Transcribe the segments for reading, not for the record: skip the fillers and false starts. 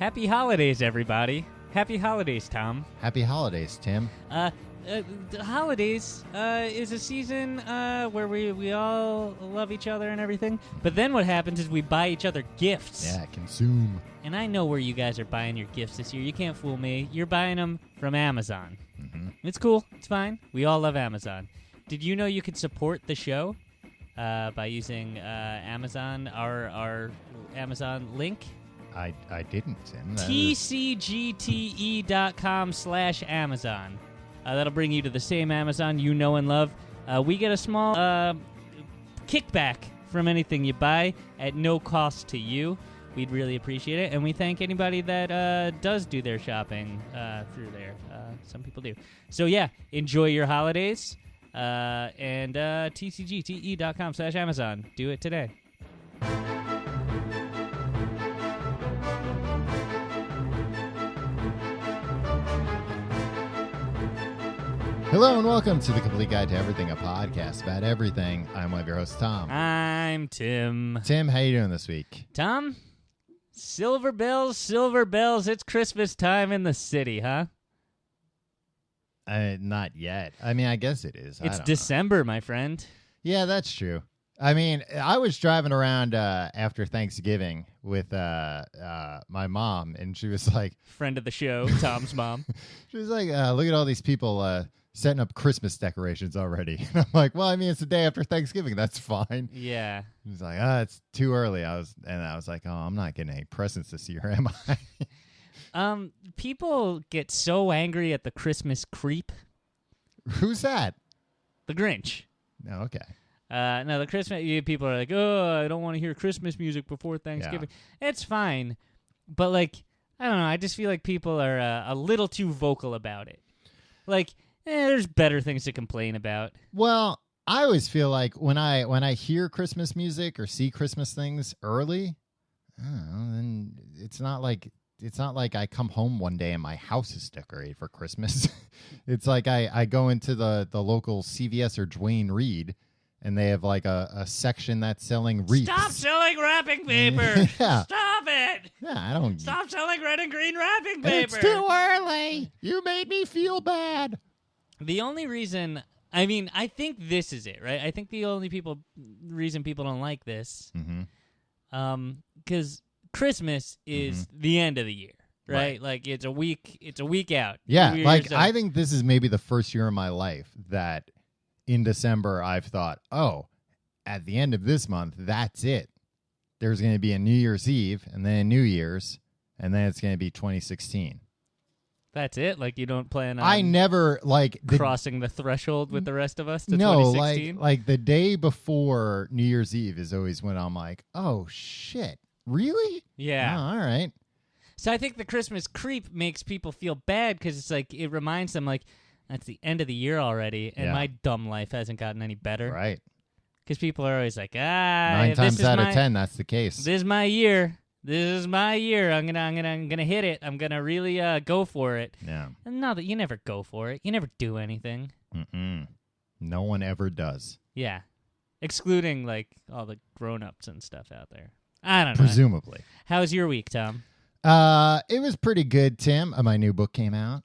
Happy holidays, everybody. Happy holidays, Tom. Happy holidays, Tim. The holidays is a season where we all love each other and everything. But then what happens is we buy each other gifts. Yeah, consume. And I know where you guys are buying your gifts this year. You can't fool me. You're buying them from Amazon. Mm-hmm. It's cool. It's fine. We all love Amazon. Did you know you could support the show by using Amazon, our Amazon link? I didn't, Tim. tcgte.com/Amazon. That'll bring you to the same Amazon you know and love. We get a small kickback from anything you buy at no cost to you. We'd really appreciate it, and we thank anybody that does do their shopping through there. Some people do. So, yeah, enjoy your holidays, and tcgte.com/Amazon. Do it today. Hello and welcome to the Complete Guide to Everything, a podcast about everything. I'm one of your hosts, Tom. I'm Tim. Tim, how you doing this week? Tom, silver bells, it's Christmas time in the city, huh? Not yet. I mean, I guess it is. It's December, my friend. Yeah, that's true. I mean, I was driving around after Thanksgiving with my mom, and she was like... Friend of the show, Tom's mom. She was like, look at all these people setting up Christmas decorations already. And I'm like, well, I mean, it's the day after Thanksgiving. That's fine. Yeah. She's like, it's too early. I was like, oh, I'm not getting any presents this year, am I? People get so angry at the Christmas creep. Who's that? The Grinch. Oh, okay. No, the Christmas people are like, oh, I don't want to hear Christmas music before Thanksgiving. Yeah. It's fine, but like, I don't know. I just feel like people are a little too vocal about it. Like, there's better things to complain about. Well, I always feel like when I hear Christmas music or see Christmas things early, I don't know, then it's not like I come home one day and my house is decorated for Christmas. It's like I go into the local CVS or Duane Reade, and they have like a section that's selling wreaths. Stop selling wrapping paper! Yeah. Stop it! Yeah, I don't... Stop selling red and green wrapping paper! It's too early! You made me feel bad! The only reason... I mean, I think this is it, right? I think the only reason people don't like this... because Christmas is the end of the year, right? Like, it's a week out. Yeah, like, I think this is maybe the first year in my life that... in December, I've thought, oh, at the end of this month, that's it. There's going to be a New Year's Eve, and then New Year's, and then it's going to be 2016. That's it? Like, you don't plan on I never, like... crossing the threshold with the rest of us to 2016? No, like the day before New Year's Eve is always when I'm like, oh, shit. Really? Yeah. Oh, all right. So I think the Christmas creep makes people feel bad because it's like, it reminds them, like, that's the end of the year already, and my dumb life hasn't gotten any better. Right. Because people are always like, 9 times out of 10, that's the case. This is my year. This is my year. I'm gonna hit it. I'm gonna really go for it. Yeah. And no, that you never go for it. You never do anything. No one ever does. Yeah. Excluding like all the grown-ups and stuff out there. I don't know. Presumably. How was your week, Tom? It was pretty good, Tim. My new book came out.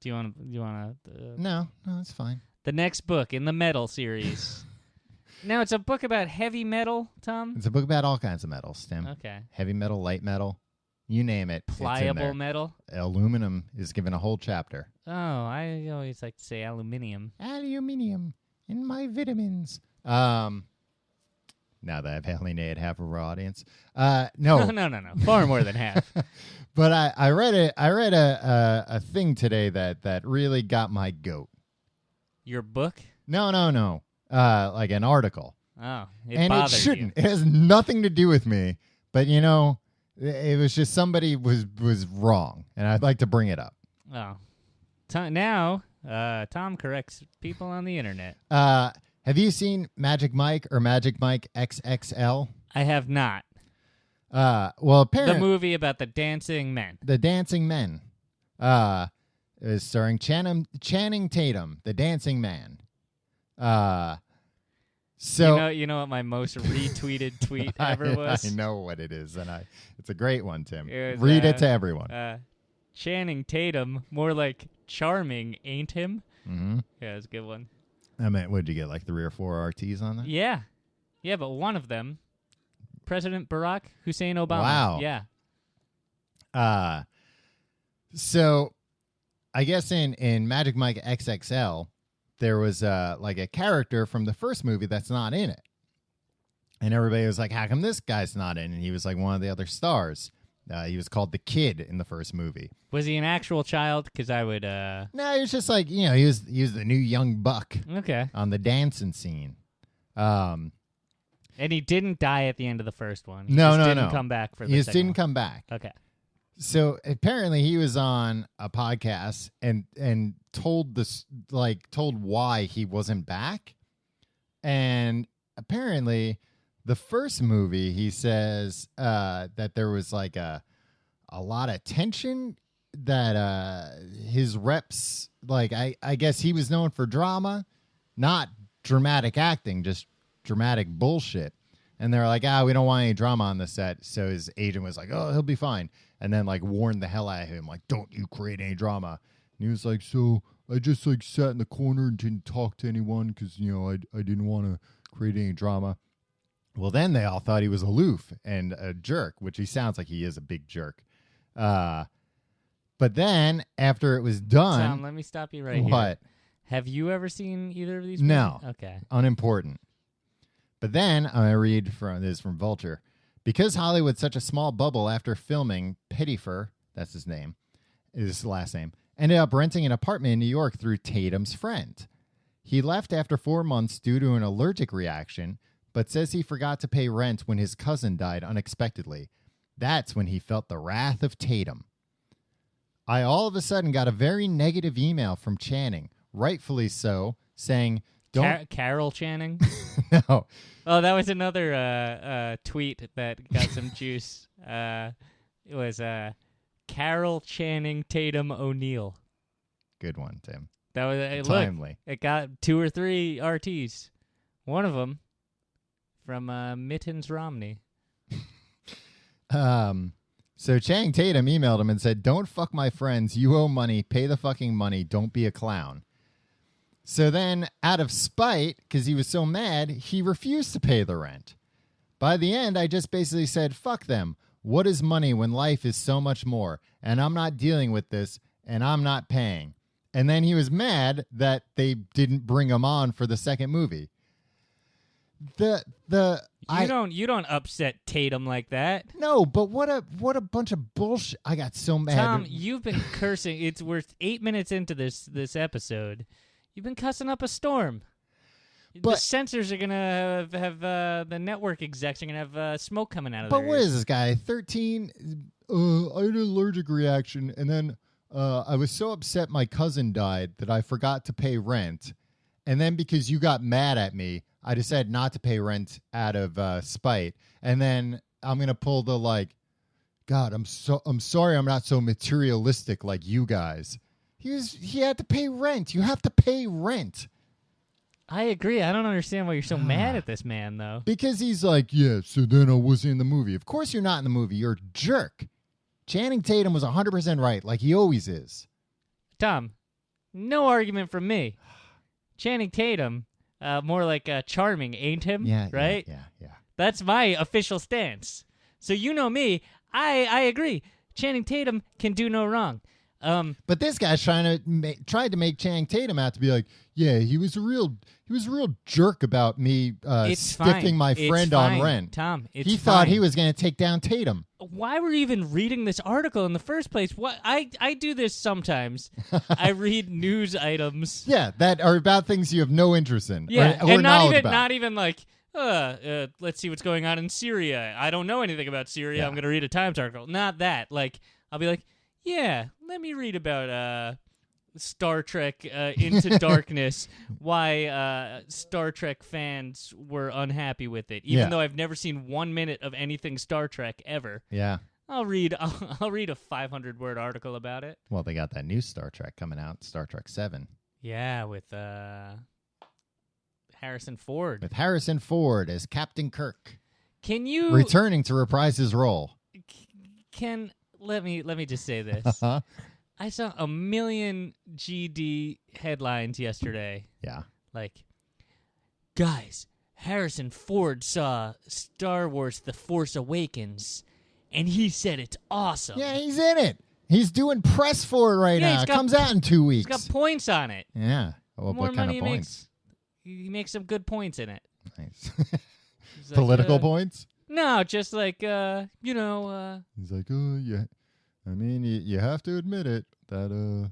Do you want to? No, it's fine. The next book in the metal series. Now it's a book about heavy metal, Tom. It's a book about all kinds of metals, Tim. Okay. Heavy metal, light metal, you name it. Pliable metal. Aluminum is given a whole chapter. Oh, I always like to say aluminium. Aluminium in my vitamins. Now that I've alienated half of our audience. No. No. Far more than half. But I read a thing today that really got my goat. Your book? No. Like an article. Oh, it shouldn't. It has nothing to do with me. But it was just somebody was wrong, and I'd like to bring it up. Oh, now Tom corrects people on the internet. Have you seen Magic Mike or Magic Mike XXL? I have not. Well, apparently... The movie about the dancing men. The Dancing Men. Is starring Channing Tatum, the Dancing Man. So you know what my most retweeted tweet ever was? I know what it is, and it's a great one, Tim. It was, Read it to everyone. Channing Tatum, more like charming, ain't him? Mm-hmm. Yeah, it's a good one. I mean, what did you get, like 3 or 4 RTs on that? Yeah. Yeah, but one of them, President Barack Hussein Obama. Wow. Yeah. So I guess in Magic Mike XXL, there was like a character from the first movie that's not in it. And everybody was like, how come this guy's not in? And he was like one of the other stars. He was called the Kid in the first movie. Was he an actual child? Because I would... No, he was just like, he was the new young buck. Okay. On the dancing scene. And he didn't die at the end of the first one. He No. didn't come back for the He just second didn't one. come back. Okay. So apparently he was on a podcast and told why he wasn't back. And apparently the first movie, he says that there was like a lot of tension, that his reps, like I guess he was known for drama, not dramatic acting, just dramatic bullshit. And they're like, we don't want any drama on the set. So his agent was like, oh, he'll be fine. And then like warned the hell out of him, like, don't you create any drama. And he was like, so I just like sat in the corner and didn't talk to anyone because, I didn't want to create any drama. Well, then they all thought he was aloof and a jerk, which he sounds like he is a big jerk. But then after it was done. Tom, let me stop you right here. What? Have you ever seen either of these No. movies? Okay. Unimportant. But then I read from Vulture. Because Hollywood's such a small bubble after filming, Pettifer, that's his name, is his last name, ended up renting an apartment in New York through Tatum's friend. He left after 4 months due to an allergic reaction, but says he forgot to pay rent when his cousin died unexpectedly. That's when he felt the wrath of Tatum. I all of a sudden got a very negative email from Channing, rightfully so, saying, don't... Carol Channing? No. Oh, that was another tweet that got some juice. It was Carol Channing Tatum O'Neal. Good one, Tim. That was timely. Look, it got 2 or 3 RTs. One of them from Mittens Romney. So Channing Tatum emailed him and said, don't fuck my friends. You owe money. Pay the fucking money. Don't be a clown. So then, out of spite, because he was so mad, he refused to pay the rent. By the end, I just basically said, fuck them. What is money when life is so much more? And I'm not dealing with this, and I'm not paying. And then he was mad that they didn't bring him on for the second movie. You don't upset Tatum like that. No, but what a bunch of bullshit. I got so mad. Tom, you've been cursing. We're 8 minutes into this episode. You've been cussing up a storm. But the censors are gonna have the network execs are gonna have smoke coming out of. But their what ears. is this guy? 13. I had an allergic reaction, and then I was so upset my cousin died that I forgot to pay rent, and then because you got mad at me, I decided not to pay rent out of spite, and then I'm gonna pull the like, God, I'm sorry, I'm not so materialistic like you guys. He had to pay rent. You have to pay rent. I agree. I don't understand why you're so mad at this man, though. Because he's like, yeah, so then I wasn't in the movie. Of course you're not in the movie. You're a jerk. Channing Tatum was 100% right, like he always is. Tom, no argument from me. Channing Tatum, more like charming, ain't him? Yeah, right? Yeah. That's my official stance. So you know me. I agree. Channing Tatum can do no wrong. But this guy's tried to make Channing Tatum out to be like, yeah, he was a real jerk about me stiffing my friend on rent. Tom, he thought he was going to take down Tatum. Why were you even reading this article in the first place? What I do this sometimes. I read news items. Yeah, that are about things you have no interest in. Yeah, or and not even like, let's see what's going on in Syria. I don't know anything about Syria. Yeah. I'm going to read a Times article. Not that. Like, I'll be like, yeah, let me read about Star Trek Into Darkness, why Star Trek fans were unhappy with it, even though I've never seen 1 minute of anything Star Trek ever. Yeah. I'll read a 500-word article about it. Well, they got that new Star Trek coming out, Star Trek 7. Yeah, with Harrison Ford. with Harrison Ford as Captain Kirk, Can you returning to reprise his role. let me just say this. I saw a million GD headlines yesterday. Yeah. Like, guys, Harrison Ford saw Star Wars The Force Awakens, and he said it's awesome. Yeah, he's in it. He's doing press for it right now. It comes out in 2 weeks. He's got points on it. Yeah. Well, More what kind money of points? he makes some good points in it. Nice. He's like, Political points? No, just like, He's like, oh, yeah. I mean, you have to admit it, that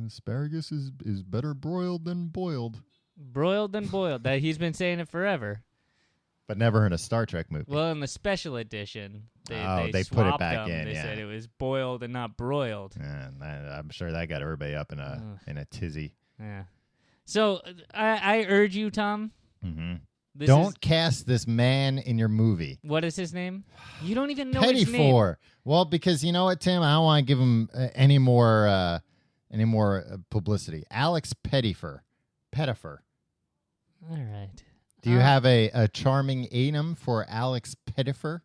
asparagus is better broiled than boiled. broiled and boiled. That he's been saying it forever. But never in a Star Trek movie. Well, in the special edition, they put it swapped back them. in, They yeah. said it was boiled and not broiled. And I'm sure that got everybody up in a tizzy. Yeah. So I urge you, Tom. Mm-hmm. This Don't cast this man in your movie. What is his name? You don't even know his name. Pettifor. Well, because you know what, Tim? I don't want to give him any more publicity. Alex Pettifor. All right. Do you have a charming anum for Alex Pettifor?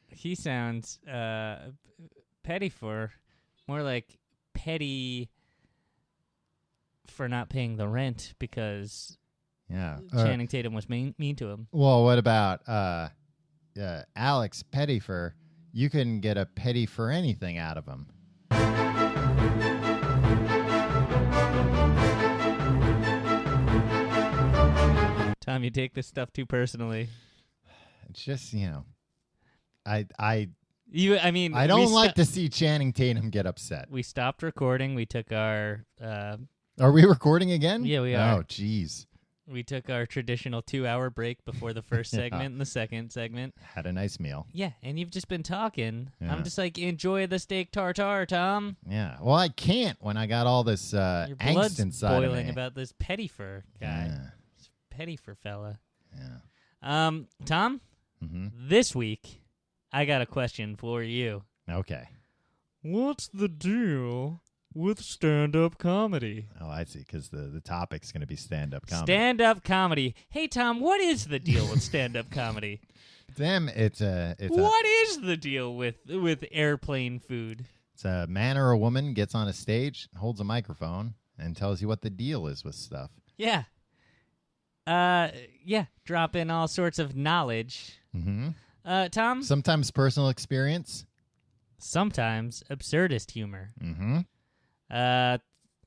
He sounds petty for more like petty for not paying the rent because Yeah. Channing Tatum was mean to him. Well, what about Alex Pettifor? You couldn't get a petty for anything out of him. Tom, you take this stuff too personally. It's just, I don't like to see Channing Tatum get upset. We stopped recording. We took our Are we recording again? Yeah, we are. Oh, jeez. We took our traditional 2-hour break before the first segment and the second segment. Had a nice meal. Yeah, and you've just been talking. Yeah. I'm just like, enjoy the steak tartare, Tom. Yeah. Well, I can't when I got all this Your angst blood's inside boiling of me. about this Pettifor guy. Yeah. This Pettifor fella. Yeah. Tom, Mm-hmm. this week, I got a question for you. Okay. What's the deal with stand-up comedy? Oh, I see, because the topic's going to be stand-up comedy. Stand-up comedy. Hey, Tom, what is the deal with stand-up comedy? Tim, it's What is the deal with airplane food? it's a man or a woman gets on a stage, holds a microphone, and tells you what the deal is with stuff. Yeah. Drop in all sorts of knowledge. Mm-hmm. Tom? Sometimes personal experience. Sometimes absurdist humor. Mm-hmm.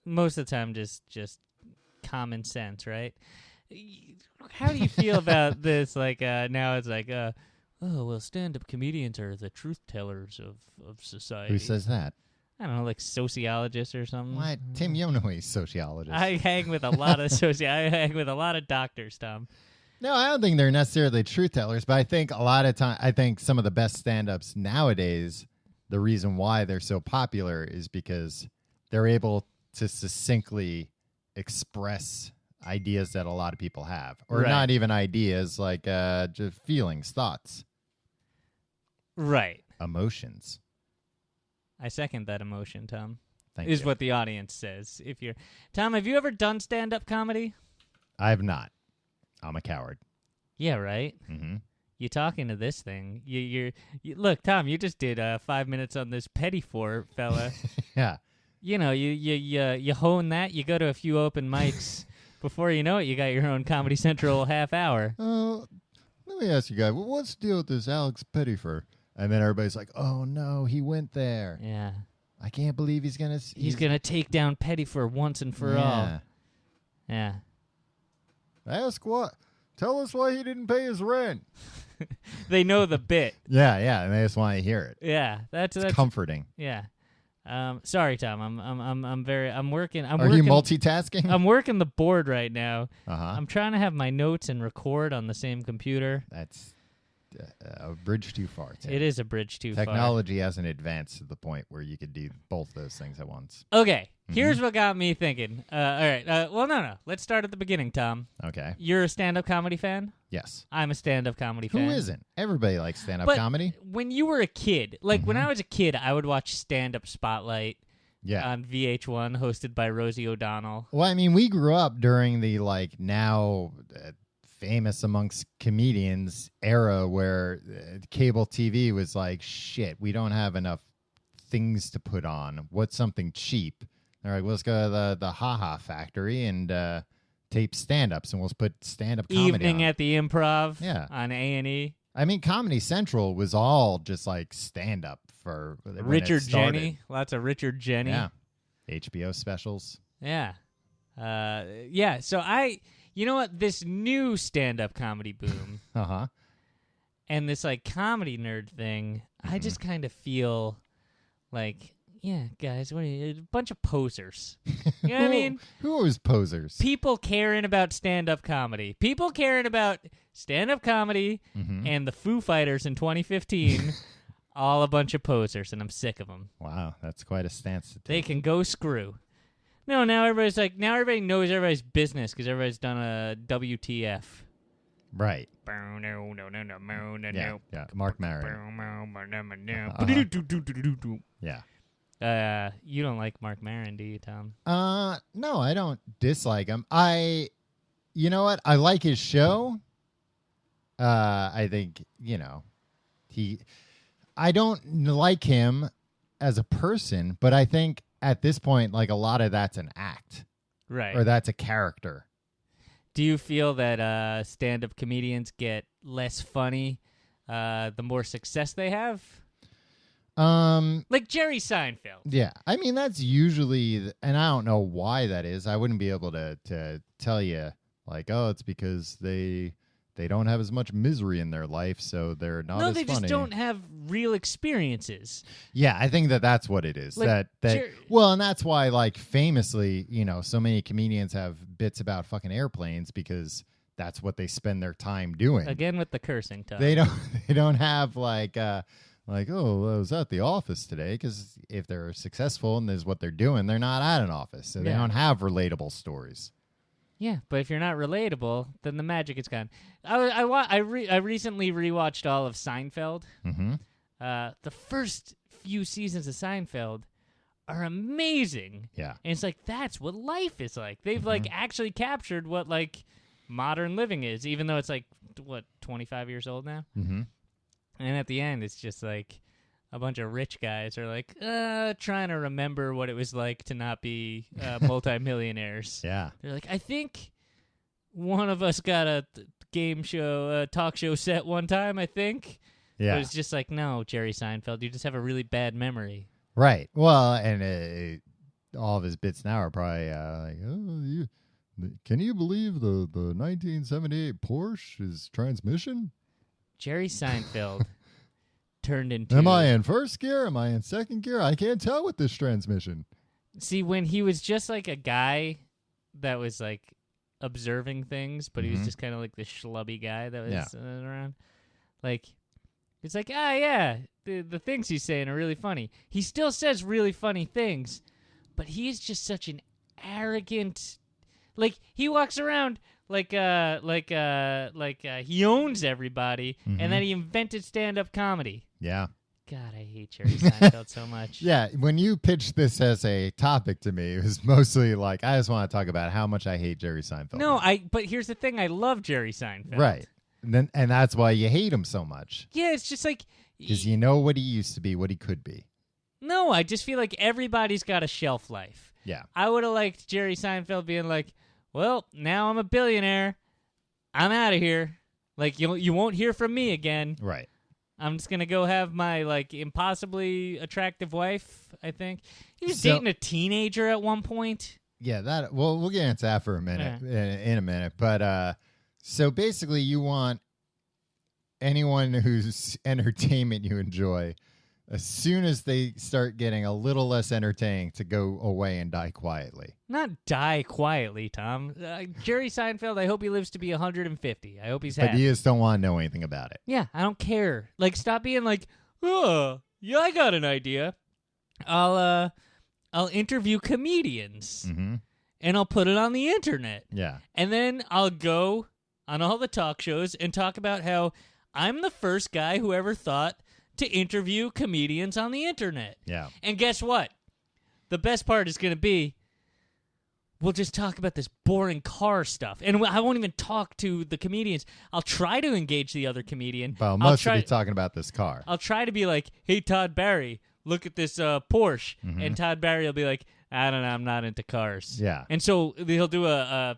Most of the time just common sense, right? How do you feel about this? Like, now it's like, oh, well, stand-up comedians are the truth tellers of society. Who says that? I don't know, like sociologists or something. What? Tim, you don't know he's a sociologist. I hang with a lot of I hang with a lot of doctors, Tom. No, I don't think they're necessarily truth tellers, but I think a lot of time, I think some of the best stand-ups nowadays, the reason why they're so popular is because they're able to succinctly express ideas that a lot of people have, or Right. not even ideas, like just feelings, thoughts, Right. emotions. I second that emotion, Tom. Thank is you. what the audience says. If you're Tom, have you ever done stand-up comedy? I have not. I'm a coward. Yeah, right. Mm-hmm. You talking to this thing? You look, Tom. You just did 5 minutes on this Pettifor fella. Yeah. You know, you hone that. You go to a few open mics. Before you know it, you got your own Comedy Central half hour. Let me ask you guys, what's the deal with this Alex Pettifor? And then everybody's like, "Oh no, he went there. Yeah, I can't believe he's gonna take down Pettifor once and for all." Yeah. Ask what? Tell us why he didn't pay his rent. They know the bit. Yeah, and they just want to hear it. Yeah, that's comforting. Yeah. Sorry, Tom. I'm working. Are you multitasking? I'm working the board right now. Uh-huh. I'm trying to have my notes and record on the same computer. That's a bridge too far, Tim. It is a bridge too far. Technology hasn't advanced to the point where you could do both those things at once. Okay, here's what got me thinking. All right. Well, no. Let's start at the beginning, Tom. Okay. You're a stand-up comedy fan? Yes. I'm a stand-up comedy fan. Who isn't? Everybody likes stand-up But comedy. when you were a kid, like when I was a kid, I would watch Stand Up Spotlight on VH1, hosted by Rosie O'Donnell. Well, I mean, we grew up during the now famous amongst comedians era where cable TV was like, shit, we don't have enough things to put on. What's something cheap? They're like, well, let's go to the Ha Ha Factory and tape stand-ups, and we'll put stand-up comedy Evening on. at the Improv on A&E. I mean, Comedy Central was all just like stand-up for Richard Jenny. Lots of Richard Jenny. Yeah. HBO specials. Yeah. So you know what? This new stand-up comedy boom and this like comedy nerd thing, I just kind of feel like, yeah, guys, what are you, a bunch of posers. You know what I mean? Who was posers? People caring about stand-up comedy. People caring about stand-up comedy and the Foo Fighters in 2015. All a bunch of posers, and I'm sick of them. Wow, that's quite a stance to take. They can go screw. No, now everybody knows everybody's business because everybody's done a WTF. Right. No. Yeah. Mark Maron. Yeah. You don't like Mark Maron, do you, Tom? No, I don't dislike him. You know what? I like his show. I think, I don't like him as a person, but I think at this point, like, a lot of that's an act. Right. Or that's a character. Do you feel that stand-up comedians get less funny the more success they have? Like Jerry Seinfeld. Yeah. I mean, that's usually, and I don't know why that is. I wouldn't be able to tell you, like, oh, it's because they don't have as much misery in their life, so they're not as funny. No, they just don't have real experiences. Yeah, I think that's what it is. Like, well, and that's why, like, famously, so many comedians have bits about fucking airplanes because that's what they spend their time doing. Again with the cursing, Tom. They don't have like, oh, I was at the office today, because if they're successful and this is what they're doing, they're not at an office, so they don't have relatable stories. Yeah, but if you're not relatable, then the magic is gone. I recently rewatched all of Seinfeld. Mm-hmm. The first few seasons of Seinfeld are amazing. Yeah, and it's like that's what life is like. They've like actually captured what like modern living is, even though it's like 25 years old now. Mm-hmm. And at the end, it's just like a bunch of rich guys are like trying to remember what it was like to not be multimillionaires. Yeah. They're like, I think one of us got a game show, talk show set one time, I think. Yeah. But it's just like, no, Jerry Seinfeld, you just have a really bad memory. Right. Well, and all of his bits now are probably like, oh, can you believe the 1978 Porsche transmission? Jerry Seinfeld turned into... Am I in first gear? Am I in second gear? I can't tell with this transmission. See, when he was just like a guy that was like observing things, but he was just kind of like the schlubby guy that was around. Like, it's like, the things he's saying are really funny. He still says really funny things, but he's just such an arrogant... Like, he walks around... Like he owns everybody, and then he invented stand-up comedy. Yeah. God, I hate Jerry Seinfeld so much. Yeah, when you pitched this as a topic to me, it was mostly like, I just want to talk about how much I hate Jerry Seinfeld. No, but here's the thing, I love Jerry Seinfeld. Right. And that's why you hate him so much. Yeah, it's just like... Because you know what he used to be, what he could be. No, I just feel like everybody's got a shelf life. Yeah. I would have liked Jerry Seinfeld being like, well, now I'm a billionaire. I'm out of here. Like, you won't hear from me again. Right. I'm just going to go have my, like, impossibly attractive wife, I think. He was dating a teenager at one point. Yeah, we'll get into that for a minute, in a minute. But, so basically you want anyone whose entertainment you enjoy, as soon as they start getting a little less entertaining, to go away and die quietly. Not die quietly, Tom. Jerry Seinfeld, I hope he lives to be 150. I hope he's happy. But you just don't want to know anything about it. Yeah, I don't care. Like, stop being like, oh, yeah, I got an idea. I'll interview comedians, and I'll put it on the internet. Yeah. And then I'll go on all the talk shows and talk about how I'm the first guy who ever thought to interview comedians on the internet. Yeah. And guess what? the best part is going to be we'll just talk about this boring car stuff. And I won't even talk to the comedians. I'll try to engage the other comedian. Well, most will be talking about this car. I'll try to be like, hey, Todd Barry, look at this Porsche. Mm-hmm. And Todd Barry will be like, I don't know, I'm not into cars. Yeah. And so he'll do a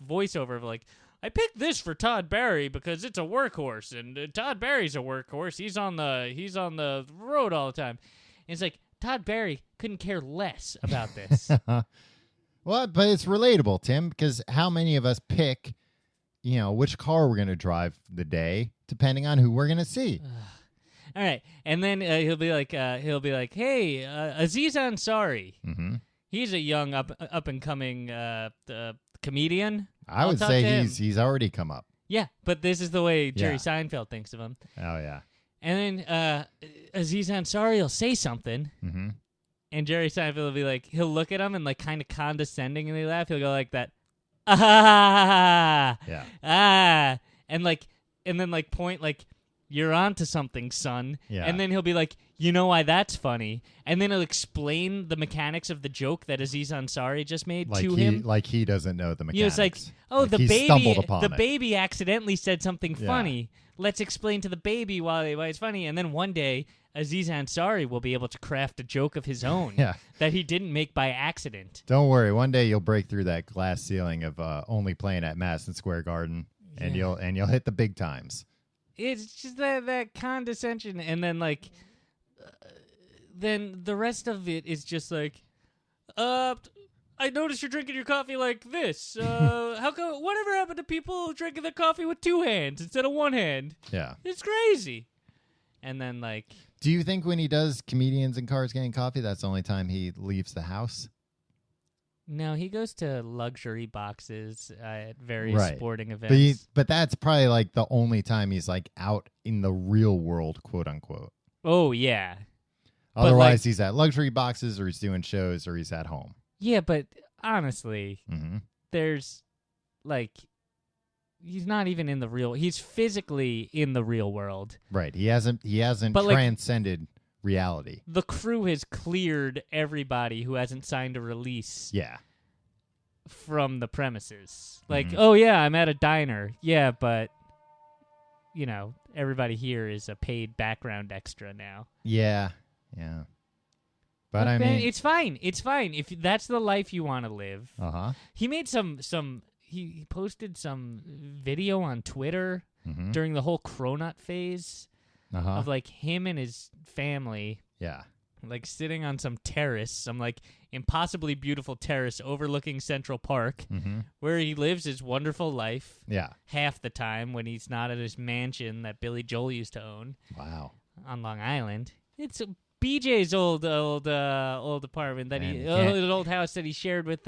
voiceover of like, I picked this for Todd Barry because it's a workhorse, and Todd Barry's a workhorse. He's on the road all the time. And it's like, Todd Barry couldn't care less about this. Well, but it's relatable, Tim, because how many of us pick, which car we're going to drive the day, depending on who we're going to see. All right, and then he'll be like, hey, Aziz Ansari. Mm-hmm. He's a young up and coming comedian. I would say he's already come up. Yeah, but this is the way Jerry Seinfeld thinks of him. Oh yeah. And then Aziz Ansari will say something, mm-hmm. and Jerry Seinfeld will be like, he'll look at him and like kind of condescendingly laugh. He'll go like that, ah, yeah, ah, and then point like, you're onto something, son. Yeah. And then he'll be like, you know why that's funny? And then he'll explain the mechanics of the joke that Aziz Ansari just made to him. Like he doesn't know the mechanics. It's like, oh, like the baby accidentally said something funny. Let's explain to the baby why it's funny. And then one day, Aziz Ansari will be able to craft a joke of his own that he didn't make by accident. Don't worry. One day you'll break through that glass ceiling of only playing at Madison Square Garden, and you'll hit the big times. It's just that condescension, and then then the rest of it is just like, I noticed you're drinking your coffee like this. How come? Whatever happened to people drinking their coffee with two hands instead of one hand? Yeah, it's crazy. And then do you think when he does comedians in cars getting coffee, that's the only time he leaves the house? No, he goes to luxury boxes at various sporting events. But that's probably like the only time he's like out in the real world, quote unquote. Oh, yeah. Otherwise, he's at luxury boxes, or he's doing shows, or he's at home. Yeah, but honestly, there's he's not even in the real. He's physically in the real world. Right. He hasn't transcended reality. The crew has cleared everybody who hasn't signed a release. Yeah. From the premises. Oh yeah, I'm at a diner. Yeah, but everybody here is a paid background extra now. Yeah. Yeah. But I mean, it's fine. It's fine if that's the life you want to live. He made he posted some video on Twitter during the whole Cronut phase. Of him and his family, sitting on some terrace, some impossibly beautiful terrace overlooking Central Park, where he lives his wonderful life. Yeah, half the time when he's not at his mansion that Billy Joel used to own. Wow, on Long Island. It's BJ's old apartment that his old house that he shared with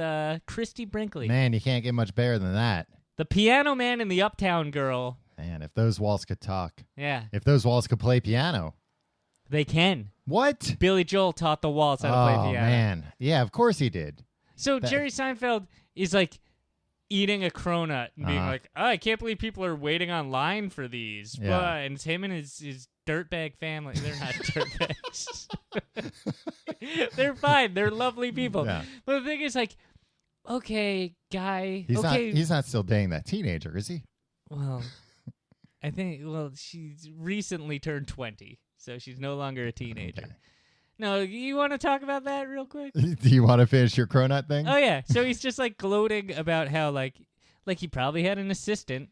Christy Brinkley. Man, you can't get much better than that. The Piano Man and the Uptown Girl. Man, if those walls could talk. Yeah. If those walls could play piano. They can. What? Billy Joel taught the walls how to play piano. Oh, man. Yeah, of course he did. So Jerry Seinfeld is eating a cronut and being like, I can't believe people are waiting online for these. Yeah. And it's him and his dirtbag family. They're not dirtbags. They're fine. They're lovely people. Yeah. But the thing is okay, guy. He's not still dating that teenager, is he? Well... I think, she's recently turned 20, so she's no longer a teenager. Okay. No, you want to talk about that real quick? Do you want to finish your cronut thing? Oh, yeah. So he's just, gloating about how, he probably had an assistant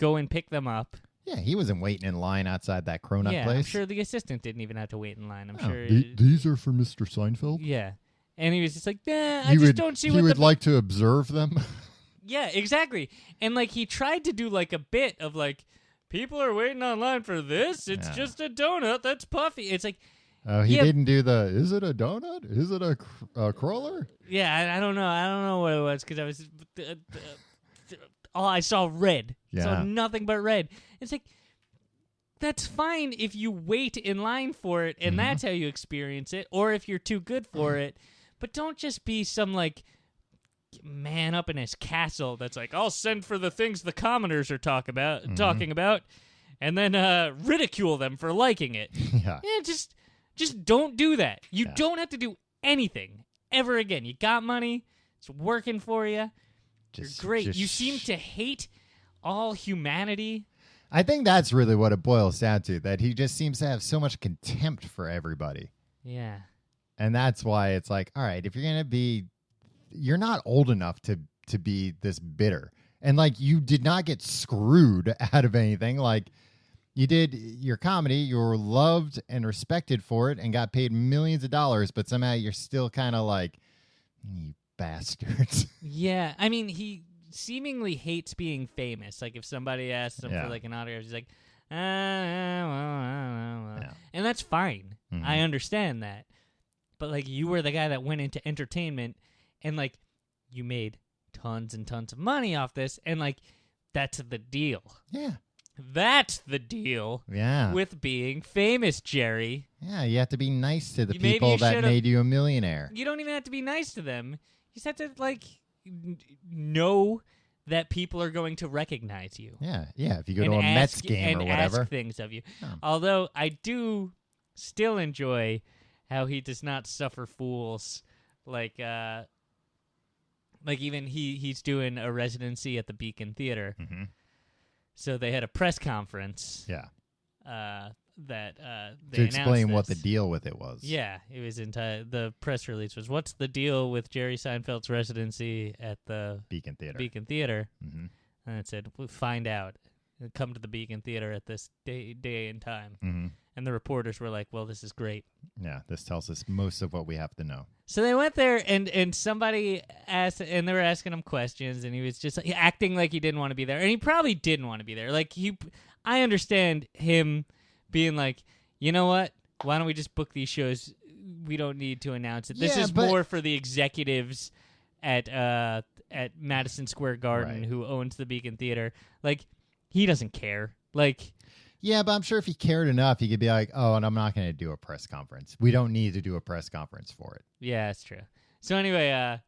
go and pick them up. Yeah, he wasn't waiting in line outside that cronut place. I'm sure the assistant didn't even have to wait in line. I'm sure. These are for Mr. Seinfeld? Yeah. And he was just like, I just don't see what he would like to observe them? Yeah, exactly. And, he tried to do, a bit of, people are waiting online for this. It's just a donut that's puffy. It's oh, he didn't do is it a donut? Is it a crawler? Yeah, I don't know. I don't know what it was because I was, I saw red. Yeah. I saw nothing but red. It's that's fine if you wait in line for it and that's how you experience it, or if you're too good for it. But don't just be some man up in his castle that's I'll send for the things the commoners are talking about, and then ridicule them for liking it. Yeah. Just don't do that. You don't have to do anything ever again. You got money. It's working for you. You're great. You seem to hate all humanity. I think that's really what it boils down to, that he just seems to have so much contempt for everybody. Yeah. And that's why it's like, all right, if you're going to be, you're not old enough to be this bitter. And like, you did not get screwed out of anything. Like, you did your comedy, you were loved and respected for it and got paid millions of dollars, but somehow you're still kind of like, you bastards. Yeah. I mean, he seemingly hates being famous. Like, if somebody asks him for like an autograph, he's like, well. And that's fine. Mm-hmm. I understand that. But like, you were the guy that went into entertainment and like, you made tons and tons of money off this. And like, that's the deal. Yeah. That's the deal with being famous, Jerry. Yeah, you have to be nice to the people that made you a millionaire. You don't even have to be nice to them. You just have to, like, know that people are going to recognize you. Yeah. If you go to a Mets game or whatever. Ask things of you. Although I do still enjoy how he does not suffer fools. Like even he's doing a residency at the Beacon Theater. Mm-hmm. So they had a press conference. Yeah. That they to explain announced what this. the deal with it was. Yeah, it was the press release was, what's the deal with Jerry Seinfeld's residency at the Beacon Theater? Mm-hmm. And it said, we'll find out. Come to the Beacon Theater at this day and time. Mm-hmm. And the reporters were like, well, this is great. Yeah, this tells us most of what we have to know. So they went there, and somebody asked, and they were asking him questions, and he was just acting like he didn't want to be there. And he probably didn't want to be there. Like, I understand him being like, you know what? Why don't we just book these shows? We don't need to announce it. This is more for the executives at Madison Square Garden who owns the Beacon Theater. Like, he doesn't care. Like, yeah, but I'm sure if he cared enough, he could be like, oh, and I'm not going to do a press conference. We don't need to do a press conference for it. Yeah, that's true. So anyway,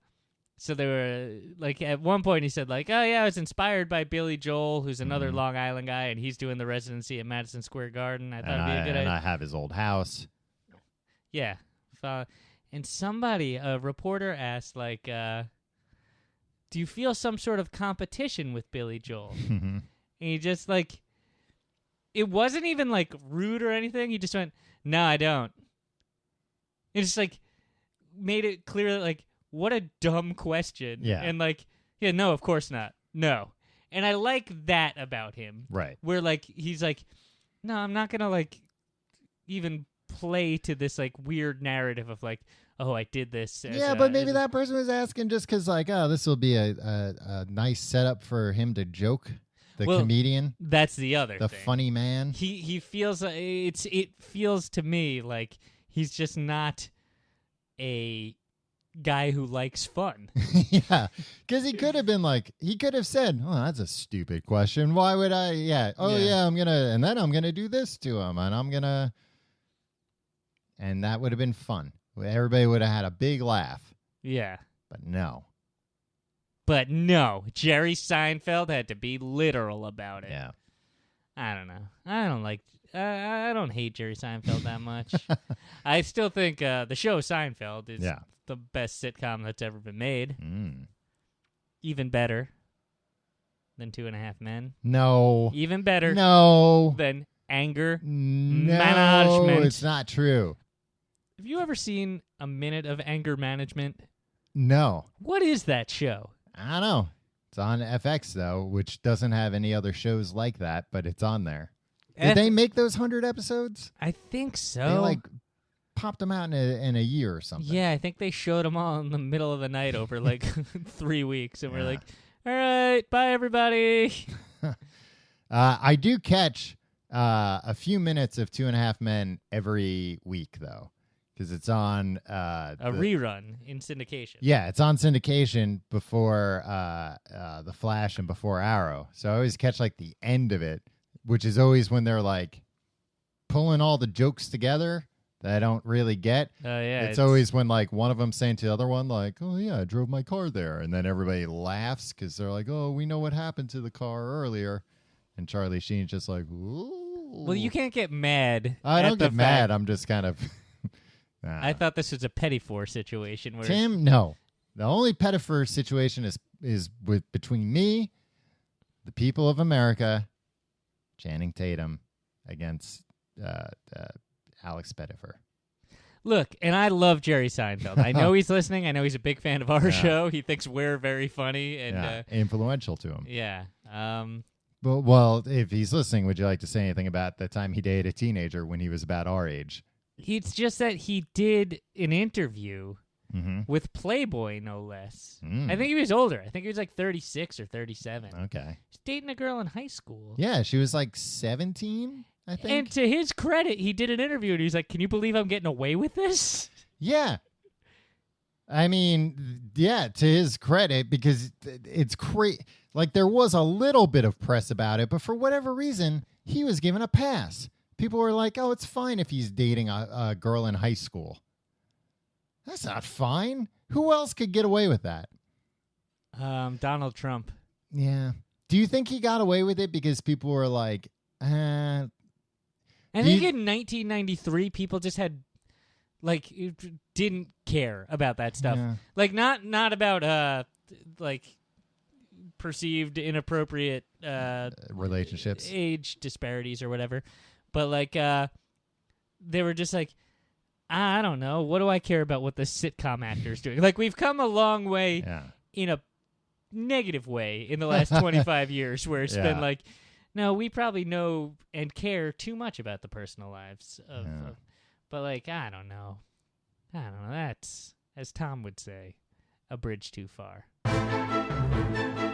so they were, like, at one point he said, like, oh, yeah, I was inspired by Billy Joel, who's another Long Island guy, and he's doing the residency at Madison Square Garden. I thought it'd be a good idea. And I have his old house. Yeah. And somebody, a reporter asked, like, do you feel some sort of competition with Billy Joel? And he just, like, it wasn't even, like, rude or anything. He just went, no, I don't. It just, like, made it clear that, like, what a dumb question. Yeah. And, like, yeah, no, of course not. No. And I like that about him. Right. Where, like, he's like, no, I'm not going to, like, even play to this, like, weird narrative of, like, oh, I did this. But maybe that person was asking just because, like, oh, this will be a nice setup for him to joke. The comedian. That's the other the thing. Funny man. He feels it feels to me like he's just not a guy who likes fun. Yeah, because he could have been like, he could have said, oh, that's a stupid question. Why would I? Yeah. Oh, yeah, I'm gonna do this to him, and that would have been fun. Everybody would have had a big laugh. Yeah. But no. Jerry Seinfeld had to be literal about it. Yeah. I don't know. I don't hate Jerry Seinfeld that much. I still think the show Seinfeld is the best sitcom that's ever been made. Even better than 2.5 Men. No. Even better than Anger Management. No, it's not true. Have you ever seen a minute of Anger Management? No. What is that show? I don't know. It's on FX, though, which doesn't have any other shows like that, but it's on there. Did they make those 100 episodes? I think so. They, like, popped them out in a year or something. Yeah, I think they showed them all in the middle of the night over, like, 3 weeks. And we're like, all right, bye, everybody. I do catch a few minutes of 2.5 Men every week, though. Because it's on a rerun in syndication. Yeah, it's on syndication before The Flash and before Arrow. So I always catch like the end of it, which is always when they're like pulling all the jokes together that I don't really get. Oh yeah, it's always when like one of them saying to the other one like, "Oh yeah, I drove my car there," and then everybody laughs because they're like, "Oh, we know what happened to the car earlier," and Charlie Sheen's just like, "Ooh." Well, you can't get mad. I don't get mad. I'm just kind of. I thought this was a Pettifor situation. Where Tim, no. The only Pettifor situation is between me, the people of America, Channing Tatum against Alex Pettifor. Look, and I love Jerry Seinfeld. I know he's listening. I know he's a big fan of our show. He thinks we're very funny and influential to him. Yeah. Well, if he's listening, would you like to say anything about the time he dated a teenager when he was about our age? It's just that he did an interview with Playboy, no less. I think he was older. I think he was like 36 or 37. Okay. He's dating a girl in high school. Yeah, she was like 17, I think. And to his credit, he did an interview and he was like, "Can you believe I'm getting away with this?" Yeah. I mean, yeah, to his credit, because it's crazy. Like, there was a little bit of press about it, but for whatever reason, he was given a pass. People were like, oh, it's fine if he's dating a girl in high school. That's not fine. Who else could get away with that? Donald Trump. Yeah. Do you think he got away with it because people were like, I think in 1993, people just had, like, didn't care about that stuff. Yeah. Like, not about, like, perceived inappropriate relationships, age disparities or whatever. But, like, they were just like, I don't know. What do I care about what the sitcom actor's doing? Like, we've come a long way in a negative way in the last 25 years where it's been like, no, we probably know and care too much about the personal lives of but, like, I don't know. That's, as Tom would say, a bridge too far.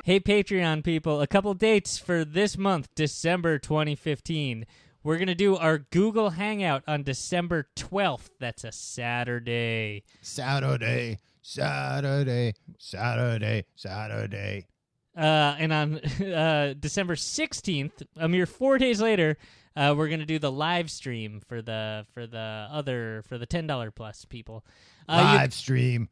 Hey, Patreon people, a couple dates for this month, December 2015. We're going to do our Google Hangout on December 12th. That's a Saturday. Saturday. And on December 16th, a mere 4 days later, we're going to do the live stream for the $10 plus people. Live stream.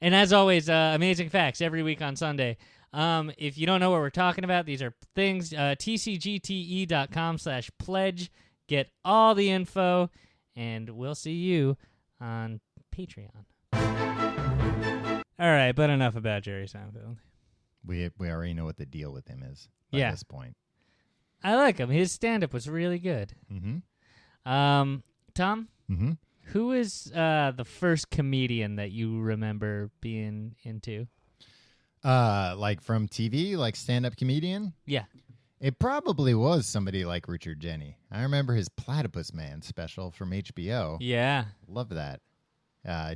And as always, amazing facts every week on Sunday. If you don't know what we're talking about, these are things. tcgte.com/pledge. Get all the info, and we'll see you on Patreon. All right, but enough about Jerry Seinfeld. We already know what the deal with him is at this point. I like him. His stand-up was really good. Mm-hmm. Tom? Mm-hmm. Who is the first comedian that you remember being into? Like from TV, like stand-up comedian? Yeah. It probably was somebody like Richard Jeni. I remember his Platypus Man special from HBO. Yeah. Love that.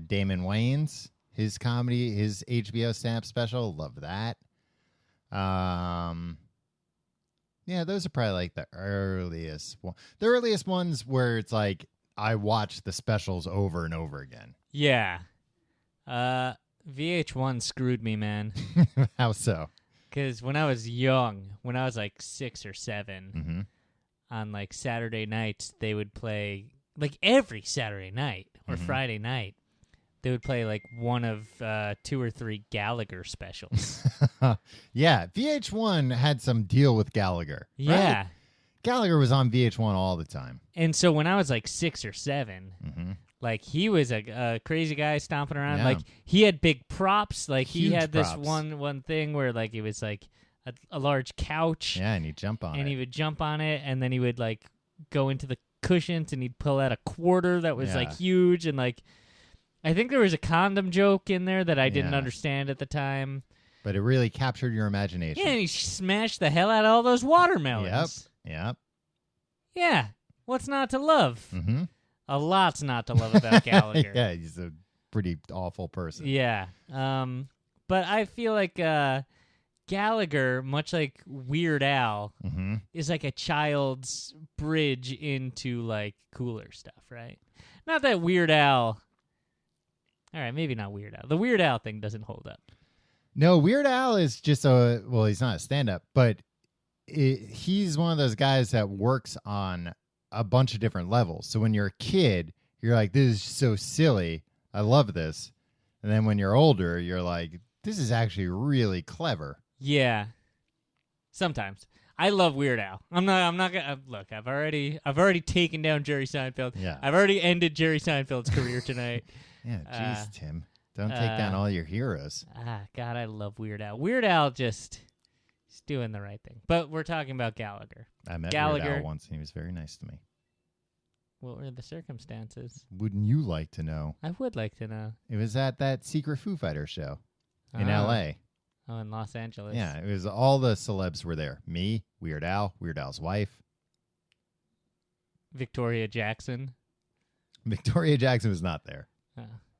Damon Wayans, his comedy, his HBO stand-up special. Love that. Yeah, those are probably like the earliest ones where it's like I watch the specials over and over again. Yeah. VH1 screwed me, man. How so? Because when I was young, when I was like 6 or 7, on like Saturday nights, they would play, like every Saturday night or Friday night, they would play like one of 2 or 3 Gallagher specials. Yeah, VH1 had some deal with Gallagher. Yeah. Right? Gallagher was on VH1 all the time. And so when I was like 6 or 7, like he was a crazy guy stomping around. Yeah. Like he had big props. Like he Huge had this props. one thing where like it was like a large couch. Yeah, and he'd jump on it. And he would jump on it, and then he would like go into the cushions, and he'd pull out a quarter that was like huge, and like I think there was a condom joke in there that I didn't understand at the time. But it really captured your imagination. Yeah, and he smashed the hell out of all those watermelons. Yep. Yeah, what's not to love? Mm-hmm. A lot's not to love about Gallagher. Yeah, he's a pretty awful person. Yeah. But I feel like Gallagher, much like Weird Al, is like a child's bridge into like cooler stuff, right? Not that Weird Al. All right, maybe not Weird Al. The Weird Al thing doesn't hold up. No, Weird Al is just he's not a stand-up, but he's one of those guys that works on a bunch of different levels. So when you're a kid, you're like, this is so silly. I love this. And then when you're older, you're like, this is actually really clever. Yeah. Sometimes. I love Weird Al. I'm not gonna look. I've already taken down Jerry Seinfeld. Yeah. I've already ended Jerry Seinfeld's career tonight. Yeah, jeez, Tim. Don't take down all your heroes. God, I love Weird Al. Weird Al he's doing the right thing. But we're talking about Gallagher. I met Gallagher. Weird Al once, and he was very nice to me. What were the circumstances? Wouldn't you like to know? I would like to know. It was at that secret Foo Fighter show in Ah. L.A. Oh, in Los Angeles. Yeah, it was all the celebs were there. Me, Weird Al, Weird Al's wife. Victoria Jackson. Victoria Jackson was not there.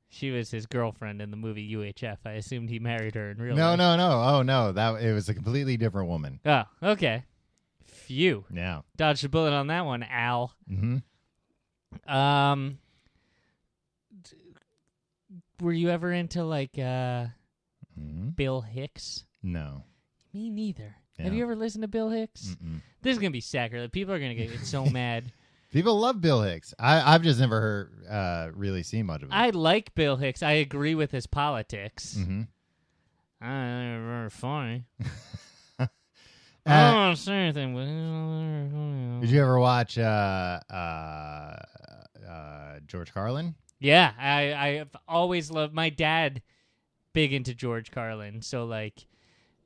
She was his girlfriend in the movie UHF. I assumed he married her in real No, life. no, no. Oh, no. It was a completely different woman. Oh, okay. Phew. Yeah. Dodged a bullet on that one, Al. Mm-hmm. Were you ever into, like, Mm-hmm. Bill Hicks? No. Me neither. Yeah. Have you ever listened to Bill Hicks? Mm-mm. This is going to be sacrilege. People are going to get so mad. People love Bill Hicks. I've just never really seen much of it. I like Bill Hicks. I agree with his politics. Mm-hmm. I don't think it's very funny. I don't want to say anything, but... Did you ever watch George Carlin? Yeah, I've always loved... My dad, big into George Carlin. So, like,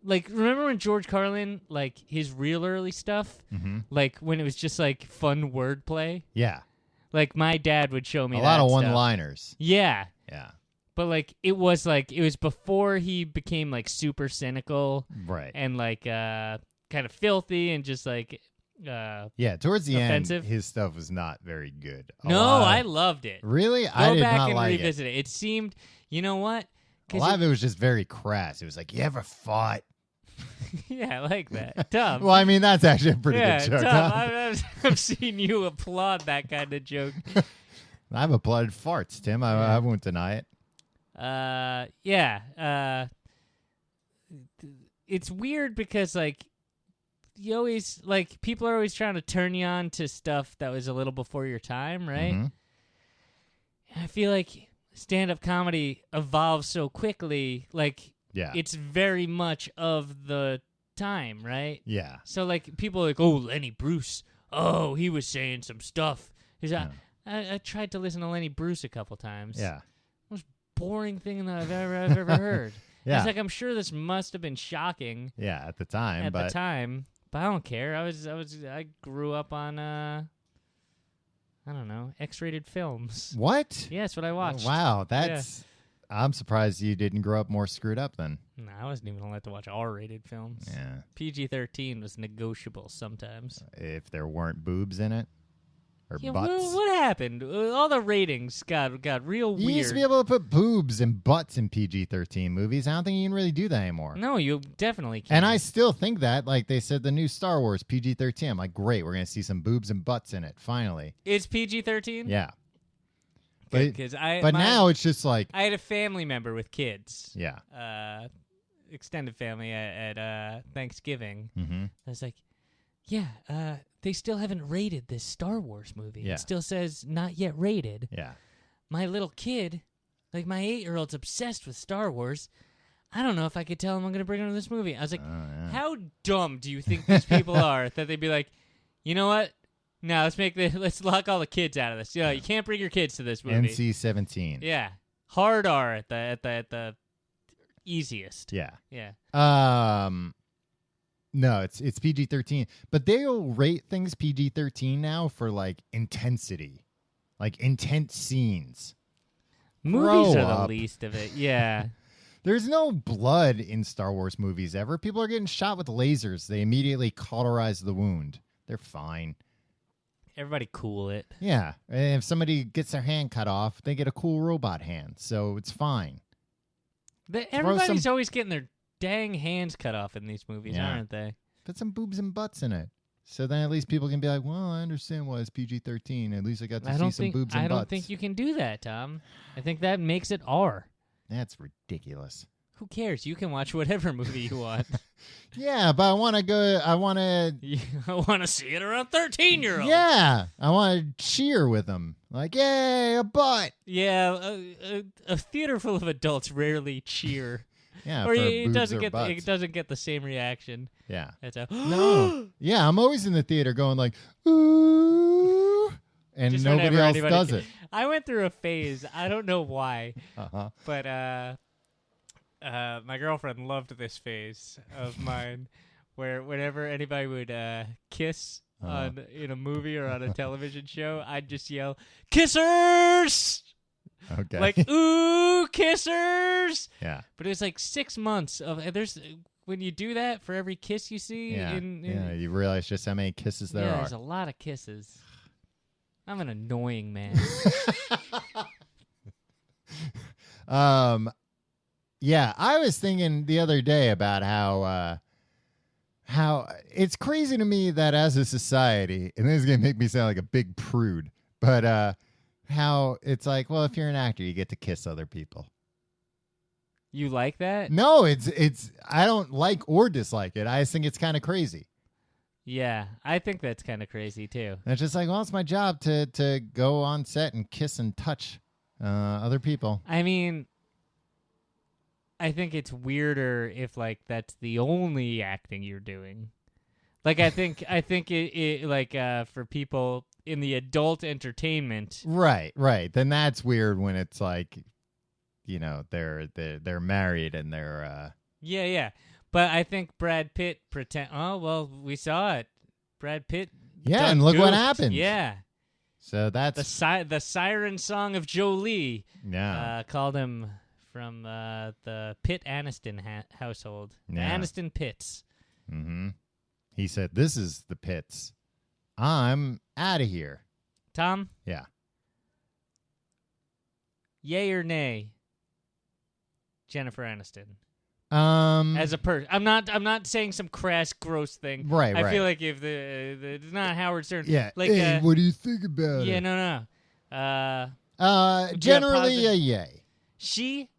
remember when George Carlin, like, his real early stuff, Mm-hmm. like, when it was just, like, fun wordplay? Yeah. Like, my dad would show me A that lot of stuff. one-liners. Yeah. Yeah. But, it was before he became, like, super cynical Right. and, like, kind of filthy and just, like... Yeah, towards the offensive. end, his stuff was not very good. I loved it. Really? I Go did back not and like revisit it. It seemed, you know what? A lot of it was just very crass. It was like, you ever fought? Yeah, I like that. Tom. Well, I mean, that's actually a pretty yeah, good joke. Tom, Huh? I've seen you applaud that kind of joke. I've applauded farts, Tim. I won't deny it. Yeah. It's weird because, like, you always, like, people are always trying to turn you on to stuff that was a little before your time, right? Mhm. And I feel like stand-up comedy evolves so quickly, like, Yeah. it's very much of the time, right? Yeah. So, like, people are like, oh, Lenny Bruce. Oh, he was saying some stuff. I tried to listen to Lenny Bruce a couple times. Yeah. Most boring thing that I've ever heard. Yeah. It's like, I'm sure this must have been shocking Yeah, at the time. the time, but I don't care. I grew up on, I don't know, X-rated films. What? Yeah, that's what I watched. Wow, that's... I'm surprised you didn't grow up more screwed up then. No, I wasn't even allowed to watch R-rated films. Yeah. PG-13 was negotiable sometimes. If there weren't boobs in it. Or Yeah, butts. what happened? All the ratings got real You weird. used to be able to put boobs and butts in PG-13 movies. I don't think you can really do that anymore. No, you definitely can't. And I still think that, like they said, the new Star Wars PG-13. I'm like, great, we're going to see some boobs and butts in it, finally. It's PG-13? Yeah. Good, But now it's just like... I had a family member with kids. Yeah. Extended family at Thanksgiving. Mm-hmm. I was like, yeah, they still haven't rated this Star Wars movie. Yeah. It still says not yet rated. Yeah. My little kid, like my 8-year-old's obsessed with Star Wars. I don't know if I could tell him I'm going to bring him to this movie. I was like, yeah. how dumb do you think these people are that they'd be like, you know what? No, let's lock all the kids out of this. You can't bring your kids to this movie. NC-17. Yeah. Hard R at the easiest. Yeah. Yeah. No, it's PG-13, but they'll rate things PG-13 now for like intensity, like intense scenes. Movies Grow are the up. least of it. Yeah. There's no blood in Star Wars movies ever. People are getting shot with lasers. They immediately cauterize the wound. They're fine. Everybody cool it. Yeah, and if somebody gets their hand cut off, they get a cool robot hand, so it's fine. Everybody's always getting their dang hands cut off in these movies, Yeah. aren't they? Put some boobs and butts in it. So then at least people can be like, well, I understand why it's PG-13. At least I got to see some boobs and I butts. don't think you can do that, Tom. I think that makes it R. That's ridiculous. Who cares? You can watch whatever movie you want. Yeah, but I want to go. I want to. I want to see it around 13-year-olds. Yeah, I want to cheer with them. Like, yay, a butt. Yeah, a theater full of adults rarely cheer. Yeah, or for it boobs doesn't or get butts. it doesn't get the same reaction. Yeah. It's a No. Yeah, I'm always in the theater going like, ooh, and Just nobody whenever else anybody does can- it. I went through a phase. I don't know why, Uh-huh. but my girlfriend loved this phase of mine, where whenever anybody would kiss in a movie or on a television show, I'd just yell, "Kissers!" Okay. Like, "Ooh, kissers!" yeah. But it was like 6 months of there's when you do that for every kiss you see. Yeah. in Yeah. You realize just how many kisses there There's are. a lot of kisses. I'm an annoying man. Yeah, I was thinking the other day about how it's crazy to me that as a society, and this is gonna make me sound like a big prude, but how it's like, well, if you're an actor, you get to kiss other people. You like that? No, it's I don't like or dislike it. I just think it's kind of crazy. Yeah, I think that's kind of crazy too. And it's just like, well, it's my job to go on set and kiss and touch other people. I mean, I think it's weirder if like that's the only acting you're doing. Like I think it like for people in the adult entertainment. Right. Then that's weird when it's like, you know, they're married and they're Yeah. But I think Brad Pitt oh well, we saw it. Brad Pitt. yeah, and look what happened. Yeah. So that's The siren song of Jolie. yeah. Called him from the Pitt Aniston household. The Yeah. Aniston Pitts. Mm-hmm. He said, "This is the pits. I'm out of here." Tom, Yeah. yay or nay? Jennifer Aniston As as a person. I'm not saying some crass, gross thing. Right. I feel like if the it's not Howard Stern. yeah. Like Hey, what do you think about yeah, it? no. Generally positive- a yay. She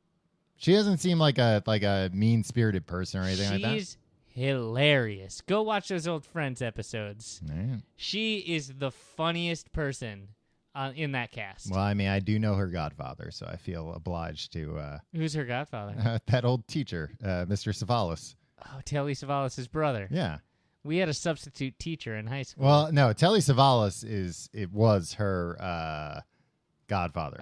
doesn't seem like a mean-spirited person or anything like that. she's hilarious. Go watch those old Friends episodes. Right. She is the funniest person in that cast. Well, I mean, I do know her godfather, so I feel obliged to Who's her godfather? that old teacher, Mr. Savalas. Oh, Telly Savalas' brother. Yeah. We had a substitute teacher in high school. Well, no, Telly Savalas was her godfather.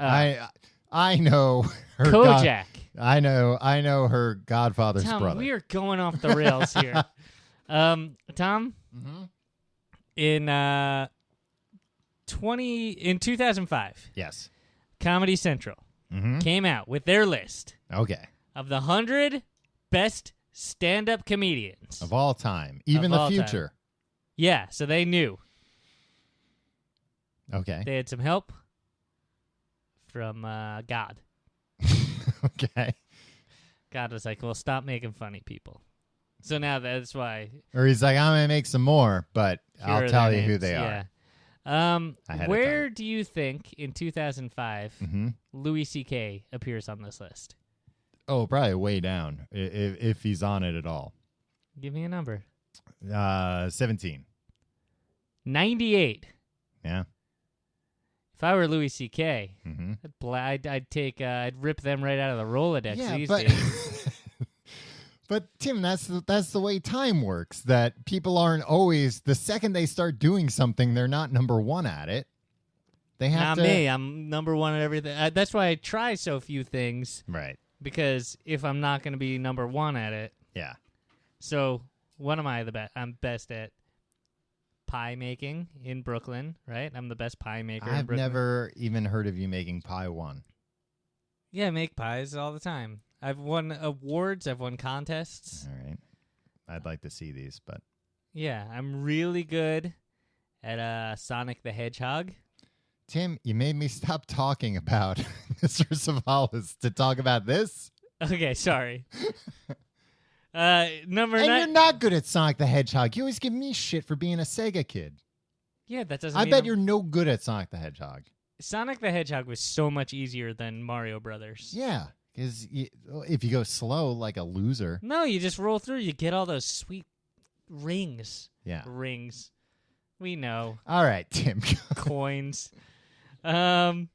I know her Kojak. I know her godfather's Tom, brother. we are going off the rails here. Tom, Mm-hmm. in 2005, Yes. Comedy Central Mm-hmm. came out with their list Okay. of the 100 best stand-up comedians. Of all time, even Of the all time. future. Yeah, so they knew. Okay. They had some help from God. Okay. God was like, well, stop making funny people. So now that's why. Or he's like, I'm gonna make some more, but here I'll are tell their you who names. they Yeah. Ahead of Where do you think in 2005 are. Mm-hmm. Louis C.K. appears on this list? Oh, probably way down if he's on it at all. Give me a number. 17. 98. Yeah. If I were Louis C.K., Mm-hmm. I'd rip them right out of the Rolodex these but days. but Tim, that's the way time works. That people aren't always the second they start doing something, they're not number one at it. They have Not to. me. I'm number one at everything. That's why I try so few things, Right. because if I'm not going to be number one at it. Yeah. So what am I the best? I'm best at pie making in Brooklyn, right? I'm the best pie maker in I've Brooklyn. never even heard of you making pie one. Yeah, I make pies all the time. I've won awards. I've won contests. All right. I'd like to see these, but Yeah, I'm really good at Sonic the Hedgehog. Tim, you made me stop talking about Mr. Savalas to talk about this. Okay, sorry. Number And 9. you're not good at Sonic the Hedgehog. You always give me shit for being a Sega kid. Yeah, that doesn't I mean bet you're no good at Sonic the Hedgehog. Sonic the Hedgehog was so much easier than Mario Brothers. Yeah, because if you go slow like a loser. No, you just roll through. You get all those sweet rings. Yeah. Rings. We know. All right, Tim. Coins. Tom,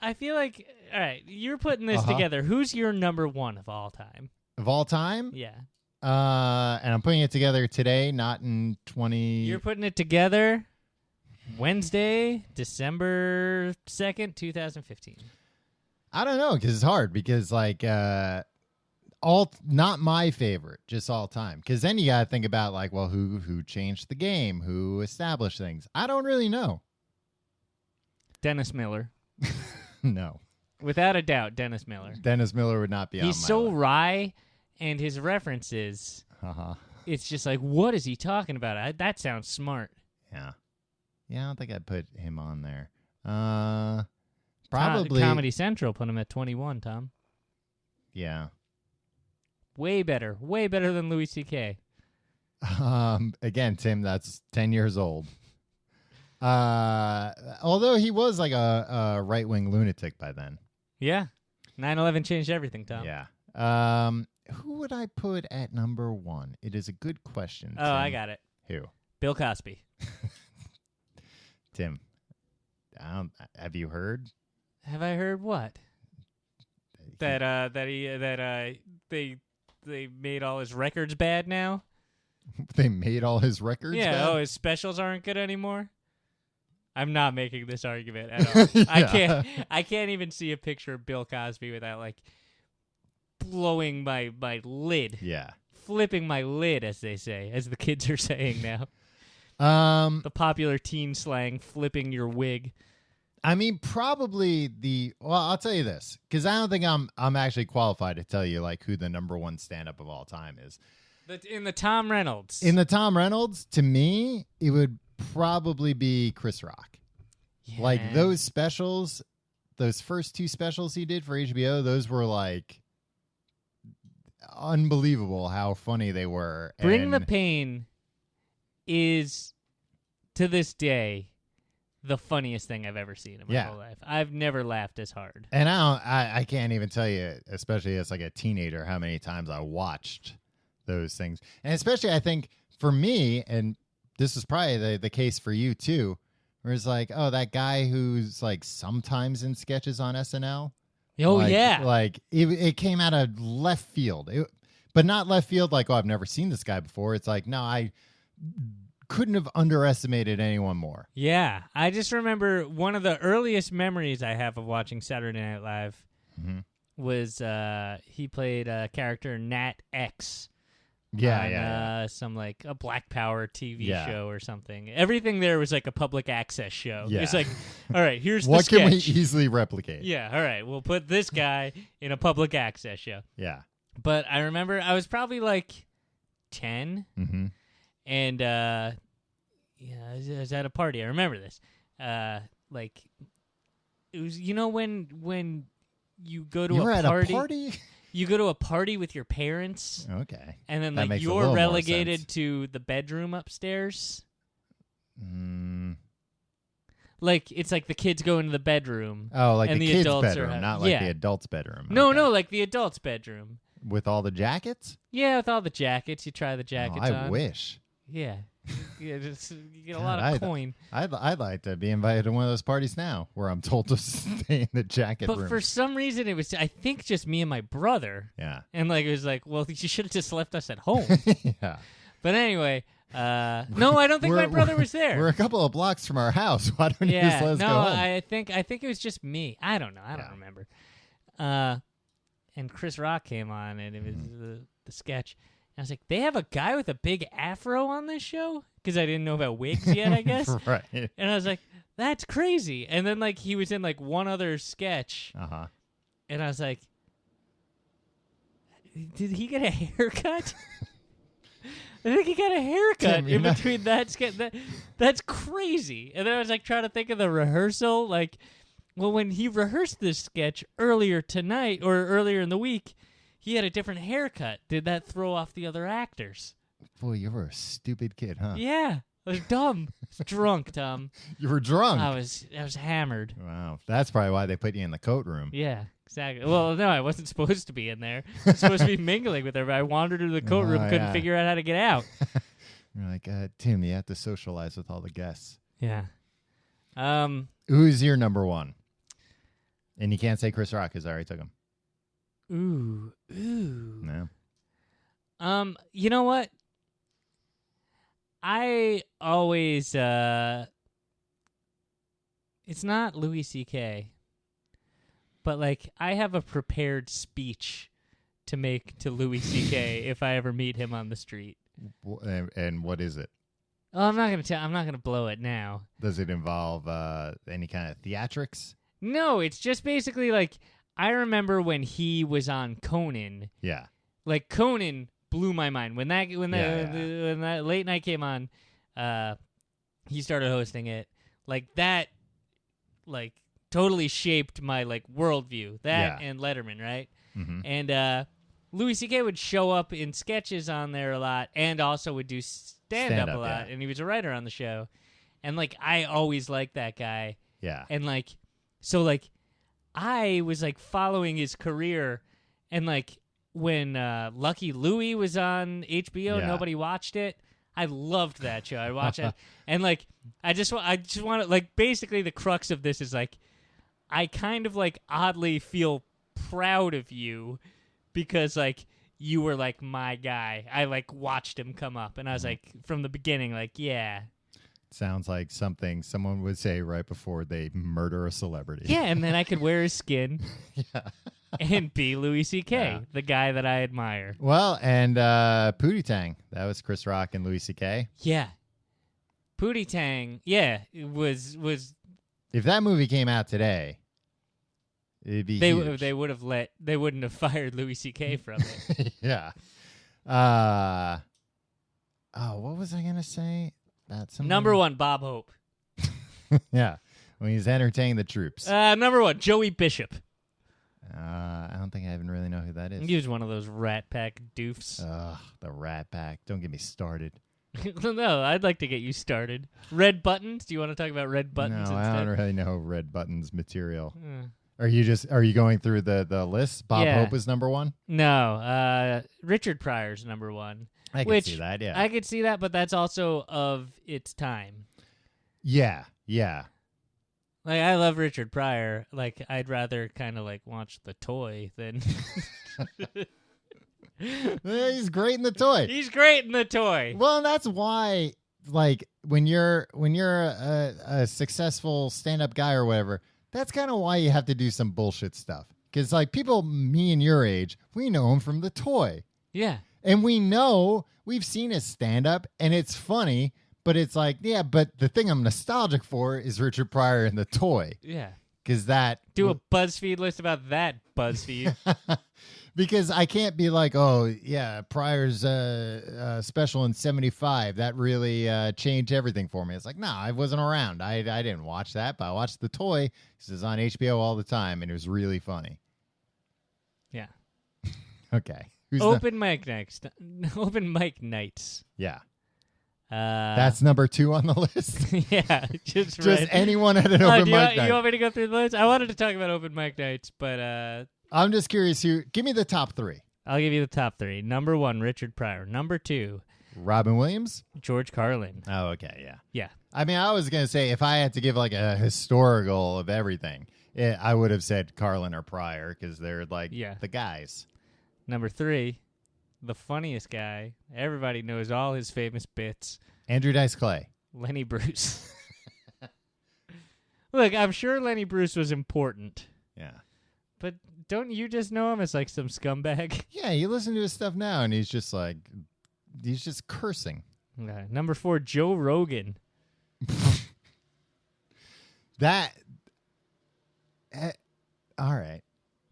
I feel like, all right, you're putting this together. Who's your number one of all time? Of all time? Yeah. And I'm putting it together today, not in 20. You're putting it together Wednesday, December 2nd, 2015. I don't know, because it's hard, because like not my favorite, just all time. Because then you gotta think about like, well, who changed the game, who established things. I don't really know. Dennis Miller. No, without a doubt, Dennis Miller. Dennis Miller would not be. He's on my so list. wry, and his references. It's just like, what is he talking about? That sounds smart. Yeah, I don't think I'd put him on there. Probably Comedy Central put him at 21. Tom. Yeah. Way better than Louis C.K. Again, Tim, that's 10 years old. Although he was like a right-wing lunatic by then. Yeah. 9/11 changed everything, Tom. Yeah. Who would I put at number one? It is a good question. Oh, Tim. I got it. Who? Bill Cosby. Tim, have you heard? Have I heard what? That they made all his records bad now? They made all his records Yeah, bad? his specials aren't good anymore? I'm not making this argument at all. Yeah. I can't even see a picture of Bill Cosby without like blowing my lid. Yeah. Flipping my lid, as they say, as the kids are saying now. The popular teen slang, flipping your wig. I mean, probably I'll tell you this, because I don't think I'm actually qualified to tell you like who the number one stand-up of all time is. In the Tom Reynolds. In the Tom Reynolds, to me, it would probably be Chris Rock. Yeah. Like those specials, those first two specials he did for HBO, those were like unbelievable how funny they were. Bring the Pain is, to this day, the funniest thing I've ever seen in my whole life. I've never laughed as hard. And I can't even tell you, especially as like a teenager, how many times I watched those things. And especially I think for me, and this is probably the case for you too, where it's like, oh, that guy who's like sometimes in sketches on SNL. Oh, like, yeah. Like it came out of left field. But not left field like, oh, I've never seen this guy before. It's like, no, I couldn't have underestimated anyone more. Yeah. I just remember one of the earliest memories I have of watching Saturday Night Live was he played a character Nat X. On some like a Black Power TV show or something. Everything there was like a public access show. Yeah. It's like, all right, here's what the sketch. can we easily replicate? Yeah, all right, we'll put this guy in a public access show. Yeah. But I remember I was probably like 10, and I was at a party. I remember this. Like it was, when you go to you were a at party. A party? You go to a party with your parents. Okay. And then That like makes a you're little more relegated sense. to the bedroom upstairs. Mm. Like it's like the kids go into the bedroom. Oh, like and the the kids' adults bedroom, are not like yeah. the adults' bedroom. No, Okay. no, like the adults' bedroom. With all the jackets? Yeah, with all the jackets. You try the jackets I on. wish. Yeah. You get a God, lot of coin. I'd like to be invited to one of those parties now where I'm told to stay in the jacket But room. for some reason, it was, I think, just me and my brother. Yeah. And like it was like, well, you should have just left us at home. Yeah. But anyway, no, I don't think my brother was there. We're a couple of blocks from our house. Why don't you just let us no, go home? I think it was just me. I don't know. I don't remember. And Chris Rock came on, and it was the sketch. And I was like, they have a guy with a big afro on this show? Because I didn't know about wigs yet, I guess. Right. And I was like, that's crazy. And then like he was in like one other sketch. Uh-huh. And I was like, did he get a haircut? I think he got a haircut Tim, in between that sketch. That's crazy. And then I was like trying to think of the rehearsal. Like, well, when he rehearsed this sketch earlier tonight or earlier in the week, he had a different haircut. Did that throw off the other actors? Boy, you were a stupid kid, huh? Yeah. I was dumb. I was drunk, Tom. You were drunk. I was hammered. Wow. That's probably why they put you in the coat room. Yeah, exactly. Well, no, I wasn't supposed to be in there. I was supposed to be mingling with everybody. I wandered into the coat room, couldn't figure out how to get out. You're like, Tim, you have to socialize with all the guests. Yeah. Who's your number one? And you can't say Chris Rock because I already took him. Ooh. No. You know what? I always it's not Louis C.K., but like I have a prepared speech to make to Louis C.K. if I ever meet him on the street. And what is it? Oh, I'm not gonna blow it now. Does it involve any kind of theatrics? No, it's just basically like I remember when he was on Conan. Yeah. Like Conan blew my mind when that late night came on. He started hosting it. Like that, like totally shaped my like worldview. That and Letterman, right? Mm-hmm. And Louis C.K. would show up in sketches on there a lot, and also would do stand-up a lot. Yeah. And he was a writer on the show, and like I always liked that guy. Yeah. And like, so like, I was like following his career, and like when Lucky Louie was on HBO, nobody watched it. I loved that show. I watched it, and like I just want to like basically the crux of this is like I kind of like oddly feel proud of you because like you were like my guy. I like watched him come up, and I was like from the beginning like yeah. Sounds like something someone would say right before they murder a celebrity. Yeah, and then I could wear his skin. Yeah. And be Louis C.K., the guy that I admire. Well, and Pootie Tang. That was Chris Rock and Louis C.K. Yeah. Pootie Tang, yeah, it was If that movie came out today, it'd be huge. They wouldn't have fired Louis C.K. from it. Yeah. What was I going to say? About something? Number 1, Bob Hope. Yeah. When he's entertaining the troops. Number 1, Joey Bishop. I don't think I even really know who that is. He was one of those Rat Pack doofs. Ugh, the Rat Pack. Don't get me started. No, I'd like to get you started. Red Buttons? Do you want to talk about Red Buttons No, instead? I don't really know Red Buttons material. Are you going through the list? Bob Hope is number 1? No, Richard Pryor's number 1. I can see that, yeah. I could see that, but that's also of its time. Yeah. Like, I love Richard Pryor. Like, I'd rather kind of, like, watch The Toy than... He's great in The Toy. He's great in The Toy. Well, that's why, like, when you're a successful stand-up guy or whatever, that's kind of why you have to do some bullshit stuff. Because, like, people me and your age, we know him from The Toy. Yeah. And we've seen his stand-up, and it's funny... But it's like, yeah, but the thing I'm nostalgic for is Richard Pryor and The Toy. Yeah. Because that... Do a BuzzFeed list about that, BuzzFeed. Because I can't be like, oh, yeah, Pryor's special in 75. That really changed everything for me. It's like, no, I wasn't around. I didn't watch that, but I watched The Toy. This is on HBO all the time, and it was really funny. Yeah. Okay. Open mic nights. Yeah. That's number 2 on the list. Yeah, just anyone at an open mic night. You want me to go through the list? I wanted to talk about open mic nights, but I'm just curious. Give me the top 3. I'll give you the top 3. Number 1, Richard Pryor. Number 2, Robin Williams. George Carlin. Oh, okay, yeah. Yeah. I mean, I was gonna say if I had to give like a historical of everything, I would have said Carlin or Pryor because they're like the guys. Number 3. The funniest guy. Everybody knows all his famous bits. Andrew Dice Clay. Lenny Bruce. Look, I'm sure Lenny Bruce was important. Yeah. But don't you just know him as like some scumbag? Yeah, you listen to his stuff now and he's just cursing. Okay. Number 4, Joe Rogan. All right.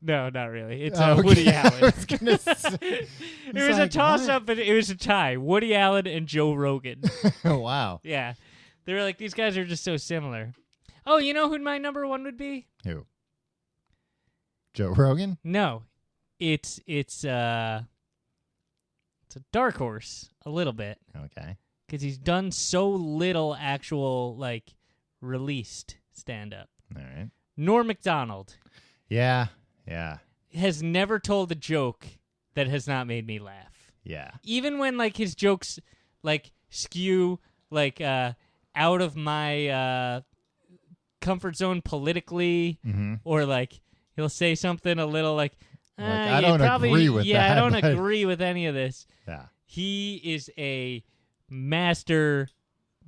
No, not really. It's Woody Allen. I was gonna say, it was a toss-up, but it was a tie. Woody Allen and Joe Rogan. Oh, wow. Yeah. They were like, these guys are just so similar. Oh, you know who my number 1 would be? Who? Joe Rogan? No. It's a dark horse, a little bit. Okay. Because he's done so little actual, like, released stand-up. All right. Norm Macdonald. Yeah. Has never told a joke that has not made me laugh. Yeah. Even when, like, his jokes, like, skew, like, out of my comfort zone politically, or, like, He'll say something a little like, I don't agree with that. Yeah, I don't but- agree with any of this. Yeah. He is a master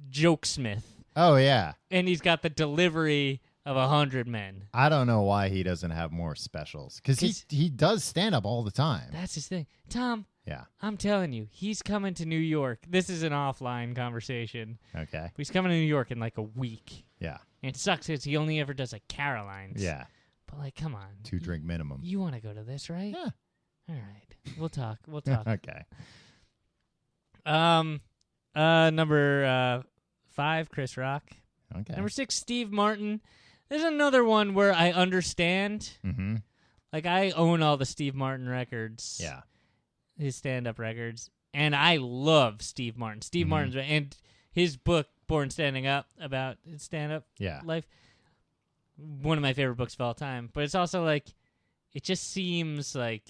jokesmith, Oh, yeah. and he's got the delivery of 100 men. I don't know why he doesn't have more specials. Because he does stand up all the time. That's his thing. Tom, Yeah. I'm telling you, he's coming to New York. This is an offline conversation. Okay. He's coming to New York in like a week. Yeah. And it sucks because he only ever does like Caroline's. Yeah. But like, come on. 2 drink minimum. You want to go to this, right? Yeah. All right. We'll talk. We'll talk. Okay. Number 5, Chris Rock. Okay. Number 6, Steve Martin. There's another one where I understand. Mm-hmm. Like, I own all the Steve Martin records. Yeah. His stand-up records. And I love Steve Martin. Steve Martin's and his book, Born Standing Up, about his stand-up Yeah. life. One of my favorite books of all time. But it's also like, it just seems like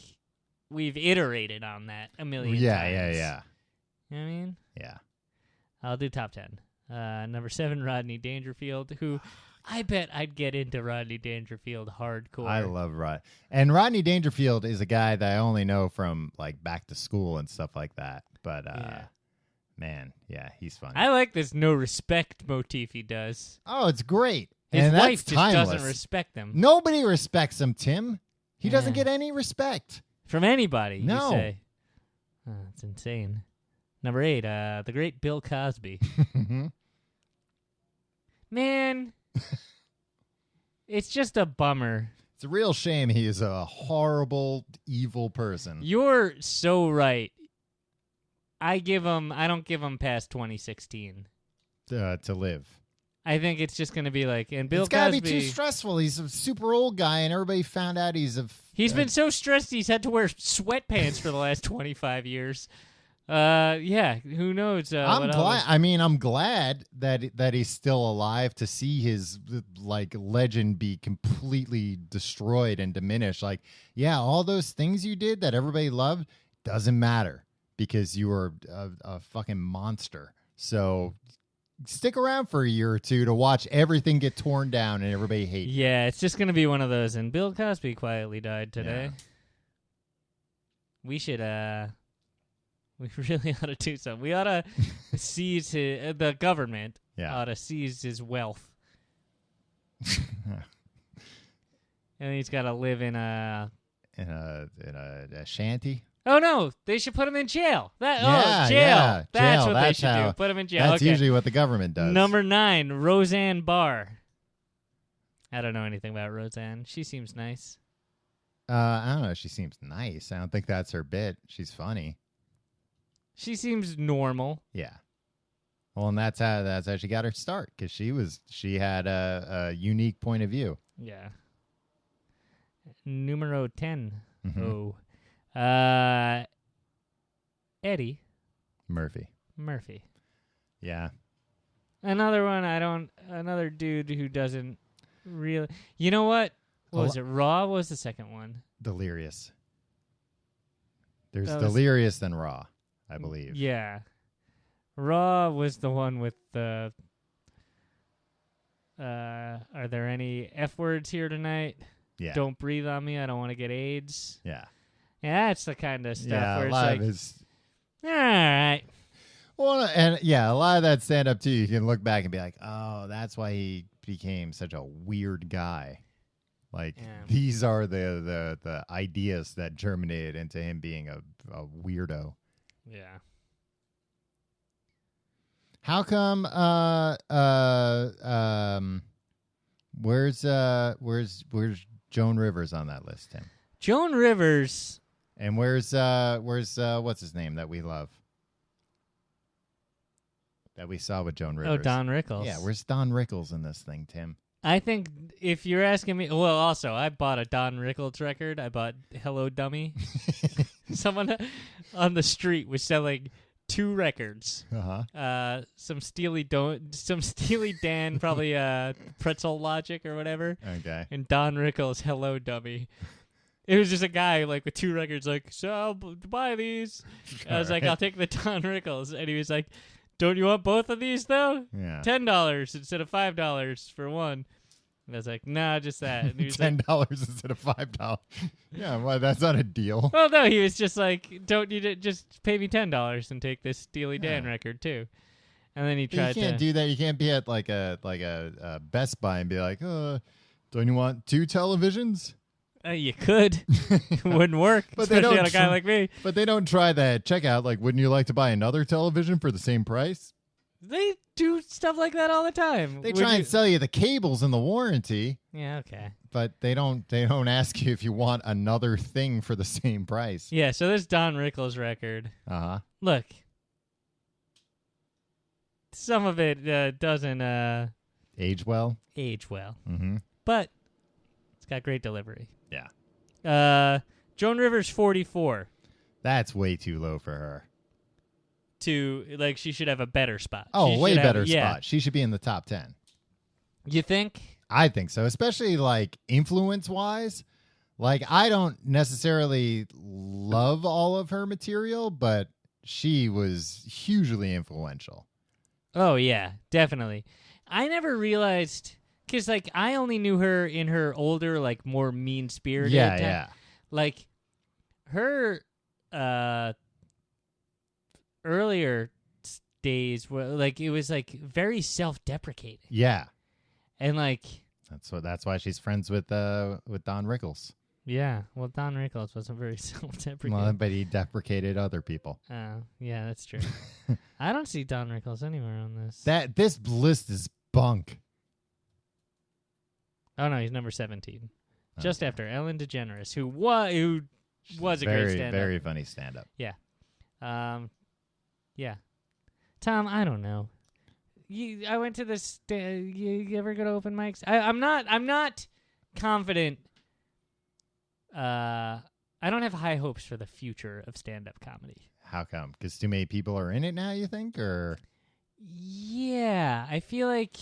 we've iterated on that a million times. Yeah. You know what I mean? Yeah. I'll do top 10. Number 7, Rodney Dangerfield, who I bet I'd get into Rodney Dangerfield hardcore. I love Rod. And Rodney Dangerfield is a guy that I only know from like Back to School and stuff like that. But man, yeah, he's funny. I like this no respect motif he does. Oh, it's great. His and wife that's just timeless. doesn't respect him. Nobody respects him, Tim. He doesn't Yeah. get any respect. From anybody, No. you say. Oh, it's insane. Number 8, the great Bill Cosby. Man, it's just a bummer. It's a real shame he is a horrible, evil person. You're so right. I don't give him past 2016. To live. I think it's just going to be like, and Bill It's gotta Cosby. be too stressful. He's a super old guy, and everybody found out he's a. He's been so stressed he's had to wear sweatpants for the last 25 years. Yeah, who knows? I'm glad. I mean, I'm glad that he's still alive to see his like legend be completely destroyed and diminished. Like, yeah, all those things you did that everybody loved doesn't matter because you were a fucking monster. So stick around for a year or two to watch everything get torn down and everybody hate. Yeah, it's just going to be one of those. And Bill Cosby quietly died today. Yeah. We should, we really ought to do something. We ought to seize the government Yeah. ought to seize his wealth. And he's got to live in a... in a shanty. Oh, no, they should put him in jail. Jail. Yeah, That's jail. what That's they should how- do. Put him in jail. That's Okay. usually what the government does. Number 9, Roseanne Barr. I don't know anything about Roseanne. She seems nice. I don't know. She seems nice. I don't think that's her bit. She's funny. She seems normal. Yeah. Well, and that's how she got her start because she had a unique point of view. Yeah. Numero 10. Mhm. Oh. Eddie Murphy. Murphy. Yeah. Another dude who doesn't really. You know what? What was it? Raw? What was the second one? Delirious. There's That was- Delirious than Raw, I believe. Yeah. Raw was the one with the. Are there any F words here tonight? Yeah. Don't breathe on me. I don't want to get AIDS. Yeah. Yeah, that's the kind of stuff Yeah. where A it's lot like, of his. all right. Well, and yeah, a lot of that stand up too. You can look back and be like, oh, that's why he became such a weird guy. Like Yeah. these are the ideas that germinated into him being a weirdo. Yeah. How come? Where's Joan Rivers on that list, Tim? Joan Rivers. And where's what's his name that we love? That we saw with Joan Rivers. Oh, Don Rickles. Yeah, where's Don Rickles in this thing, Tim? I think if you're asking me, well, also I bought a Don Rickles record. I bought "Hello Dummy." Someone on the street was selling 2 records. Some Steely Dan, probably Pretzel Logic or whatever, Okay. and Don Rickles' "Hello Dummy." It was just a guy like with 2 records, like, so I'll buy these. I was like, I'll take the Don Rickles, and he was like, don't you want both of these though? Yeah. $10 instead of $5 for one. And I was like, nah, just that. And he was $10 instead of $5. Yeah, well, that's not a deal. well, no, he was just like, don't you just pay me $10 and take this Steely Dan record too. And then he tried You can't do that. You can't be at like a Best Buy and be like, don't you want 2 televisions? You could. It wouldn't work, But especially on a guy like me. But they don't try that at checkout. Like, wouldn't you like to buy another television for the same price? They do stuff like that all the time. They try and sell you the cables and the warranty. Yeah, okay. But they don't ask you if you want another thing for the same price. Yeah, so this Don Rickles record. Uh-huh. Look, some of it doesn't Age well. Mm-hmm. But it's got great delivery. Yeah. Joan Rivers 44. That's way too low for her. She should have a better spot. Oh, way better spot. Yeah. She should be in the top 10. You think? I think so, especially like influence-wise. Like, I don't necessarily love all of her material, but she was hugely influential. Oh, yeah, definitely. I never realized, because, like, I only knew her in her older, like, more mean-spirited time. Yeah. Like, her earlier days were, like, it was, like, very self-deprecating. Yeah. And, like... That's why she's friends with Don Rickles. Yeah, well, Don Rickles wasn't very self-deprecating. Well, but he deprecated other people. Oh, yeah, that's true. I don't see Don Rickles anywhere on this. This list is bunk. Oh, no, he's number 17. Okay. Just after Ellen DeGeneres, who was a great stand-up. Very funny stand-up. Yeah. Yeah. Tom, I don't know. I went to this. You ever go to open mics? I'm not confident. I don't have high hopes for the future of stand-up comedy. How come? Because too many people are in it now, you think? Or yeah, I feel like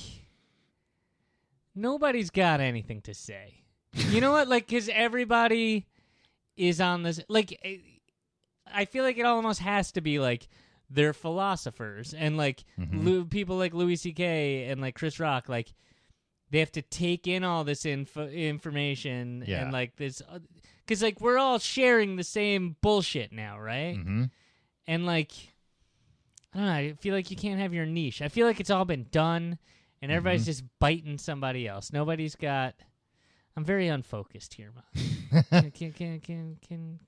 nobody's got anything to say. You know what? Like, because everybody is on this. Like, I feel like it almost has to be like they're philosophers and like people like Louis C.K. and like Chris Rock. Like, they have to take in all this information and like this. Because, like, we're all sharing the same bullshit now, right? Mm-hmm. And, like, I don't know. I feel like you can't have your niche. I feel like it's all been done, and everybody's just biting somebody else. Nobody's got... I'm very unfocused here, man. Can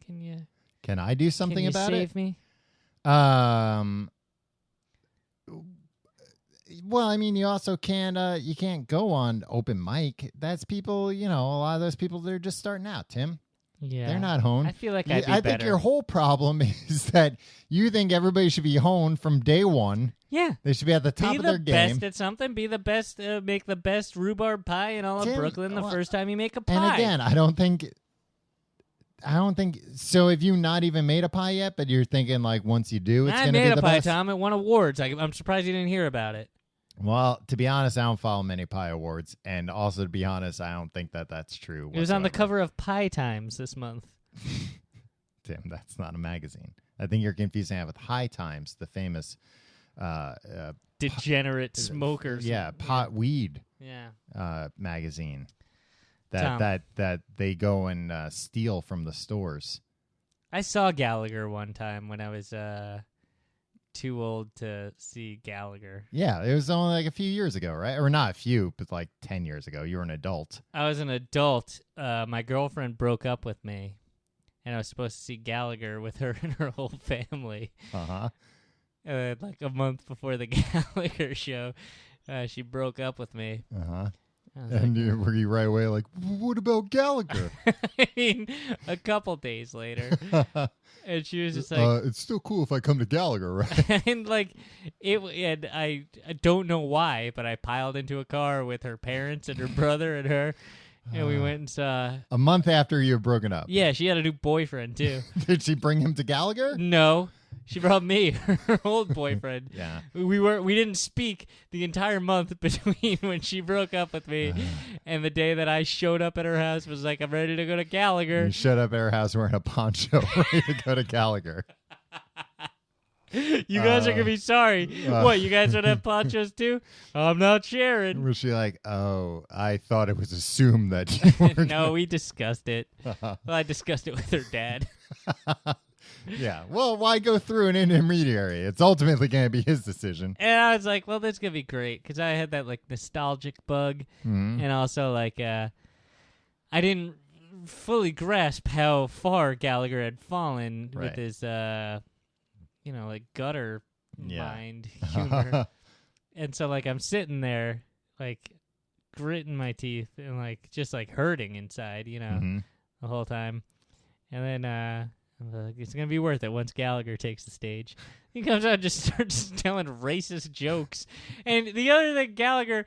you... Can I do something about it? Save me? Well, I mean, you also can't. You can't go on open mic. That's people. You know, a lot of those people. They're just starting out. Tim. Yeah, they're not honed. I feel like I'd be I better. think your whole problem is that you think everybody should be honed from day one. Yeah, they should be at the top of their game. Be the best at something. Be the best. Make the best rhubarb pie in all of Brooklyn the first time you make a pie. And again, I don't think. So. Have you not even made a pie yet? But you're thinking like once you do, it's going to be the best. I made a pie, Tom. It won awards. I'm surprised you didn't hear about it. Well, to be honest, I don't follow many pie awards, and also to be honest, I don't think that that's true. It was on the cover of Pie Times this month. Tim, that's not a magazine. I think you're confusing that with High Times, the famous degenerate smokers. Yeah, pot weed. Yeah, magazine that they go and steal from the stores. I saw Gallagher one time when I was too old to see Gallagher. Yeah, it was only like a few years ago, right? Or not a few, but like 10 years ago. You were an adult. I was an adult. My girlfriend broke up with me, and I was supposed to see Gallagher with her and her whole family. Uh-huh. Like a month before the Gallagher show, she broke up with me. Uh-huh. And were you right away like, what about Gallagher? I mean, a couple days later. And she was just like... it's still cool if I come to Gallagher, right? And like, and I don't know why, but I piled into a car with her parents and her brother and her, and we went and saw... A month after you had broken up. Yeah, she had a new boyfriend, too. Did she bring him to Gallagher? No. She brought me, her old boyfriend. Yeah. We didn't speak the entire month between when she broke up with me and the day that I showed up at her house. Was like, I'm ready to go to Gallagher. You showed up at her house wearing a poncho, ready to go to Gallagher. You guys are going to be sorry. What, you guys don't have ponchos too? I'm not sharing. Was she like, oh, I thought it was assumed that you were No, we discussed it. Well, I discussed it with her dad. Yeah. Well, why go through an intermediary? It's ultimately going to be his decision. And I was like, well, this is going to be great because I had that like nostalgic bug. And also like I didn't fully grasp how far Gallagher had fallen with his like gutter mind humor. And so like I'm sitting there like gritting my teeth and like just like hurting inside, the whole time. And then it's going to be worth it once Gallagher takes the stage. He comes out and just starts telling racist jokes. And the other thing, Gallagher,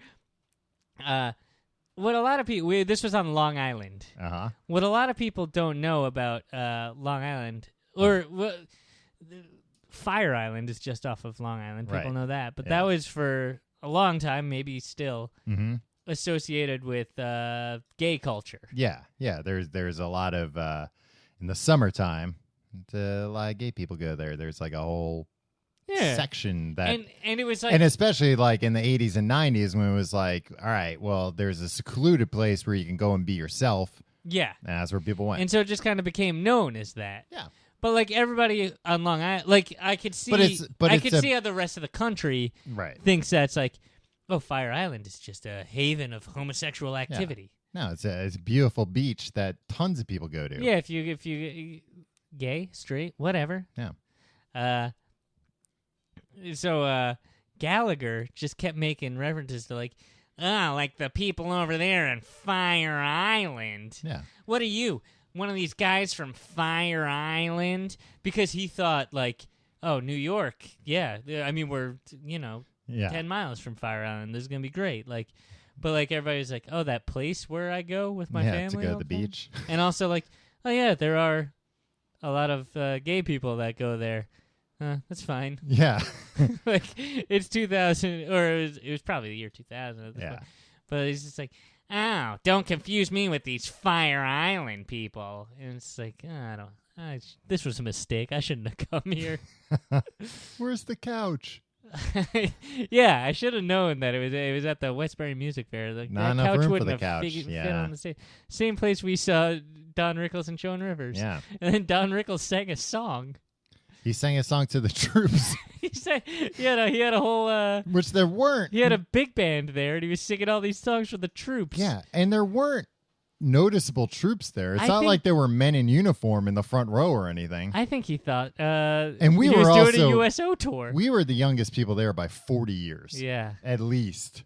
what a lot of people, this was on Long Island. What a lot of people don't know about Long Island, or Fire Island is just off of Long Island. People know that. But that was for a long time, maybe still, associated with gay culture. Yeah. There's a lot of... in the summertime, a lot of gay people go there. There's like a whole section that... And it was like... And especially like in the 80s and 90s when it was like, all right, well, there's a secluded place where you can go and be yourself. Yeah. And that's where people went. And so it just kind of became known as that. Yeah. But like everybody on Long Island, like I could see, see how the rest of the country thinks that's like, oh, Fire Island is just a haven of homosexual activity. Yeah. No, it's a beautiful beach that tons of people go to. Yeah, if you gay, straight, whatever. Yeah. So Gallagher just kept making references to like the people over there in Fire Island. Yeah. What are you? One of these guys from Fire Island? Because he thought like, oh, New York. Yeah. I mean, we're 10 miles from Fire Island. This is going to be great. Like, but like everybody's like, oh, that place where I go with my family to go to the beach. And also like, oh yeah, there are a lot of gay people that go there. That's fine. Yeah. Like it's 2000, or it was probably the year 2000 at this point. But he's just like, oh, don't confuse me with these Fire Island people. And it's like, this was a mistake. I shouldn't have come here. Where's the couch? Yeah, I should have known that it was at the Westbury Music Fair. Like, Not that enough couch room wouldn't for the have couch. fit on the stage. Same place we saw Don Rickles and Joan Rivers. Yeah. And then Don Rickles sang a song. He sang a song to the troops. he had a whole... Which there weren't. He had a big band there, and he was singing all these songs for the troops. Yeah, and there weren't noticeable troops there. It's not like there were men in uniform in the front row or anything. I think he thought and we he were was also doing a USO tour. We were the youngest people there by 40 years. Yeah. At least.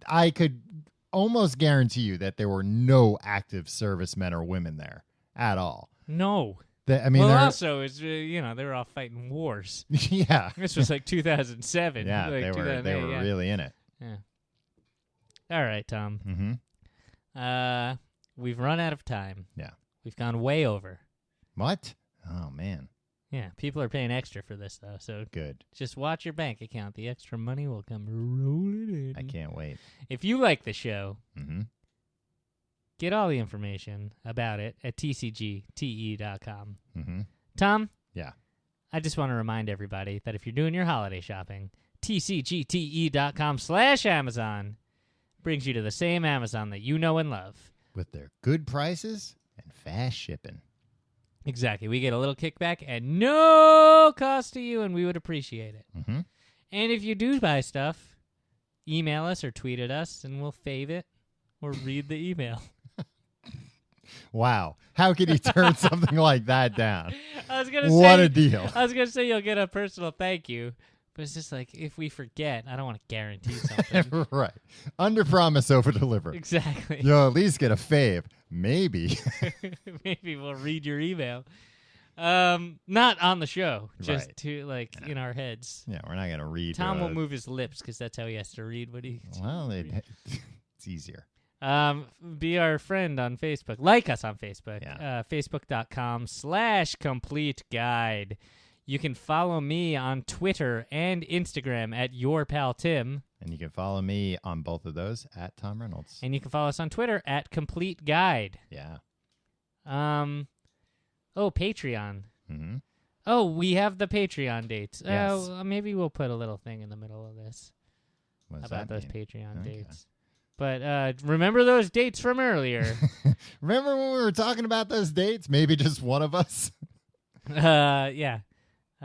I could almost guarantee you that there were no active servicemen or women there at all. No. Also, it's they were all fighting wars. Yeah. This was like 2007. Yeah, like they were really in it. Yeah. All right, Tom. Mm-hmm. We've run out of time. Yeah. We've gone way over. What? Oh, man. Yeah, people are paying extra for this, though, so good. Just watch your bank account. The extra money will come rolling in. I can't wait. If you like the show, Get all the information about it at tcgte.com. Mm-hmm. Tom? Yeah. I just want to remind everybody that if you're doing your holiday shopping, tcgte.com/Amazon brings you to the same Amazon that you know and love. With their good prices and fast shipping. Exactly. We get a little kickback at no cost to you, and we would appreciate it. Mm-hmm. And if you do buy stuff, email us or tweet at us, and we'll fave it or read the email. Wow. How could he turn something like that down? I was gonna what say, a deal. I was going to say you'll get a personal thank you, but it's just like, if we forget, I don't want to guarantee something. Right. Under promise, over deliver. Exactly. You'll at least get a fave. Maybe. Maybe we'll read your email. Not on the show, just right. to in our heads. Yeah, we're not going to read. Tom will move his lips because that's how he has to read what he. Well, it's easier. Be our friend on Facebook. Like us on Facebook. Yeah. Facebook.com/complete guide. You can follow me on Twitter and Instagram at YourPalTim. And you can follow me on both of those at Tom Reynolds. And you can follow us on Twitter at Complete Guide. Yeah. Oh, Patreon. Mm-hmm. Oh, we have the Patreon dates. Yes. Maybe we'll put a little thing in the middle of this What does about that those mean? Patreon Okay. dates. But remember those dates from earlier. Remember when we were talking about those dates? Maybe just one of us? Yeah.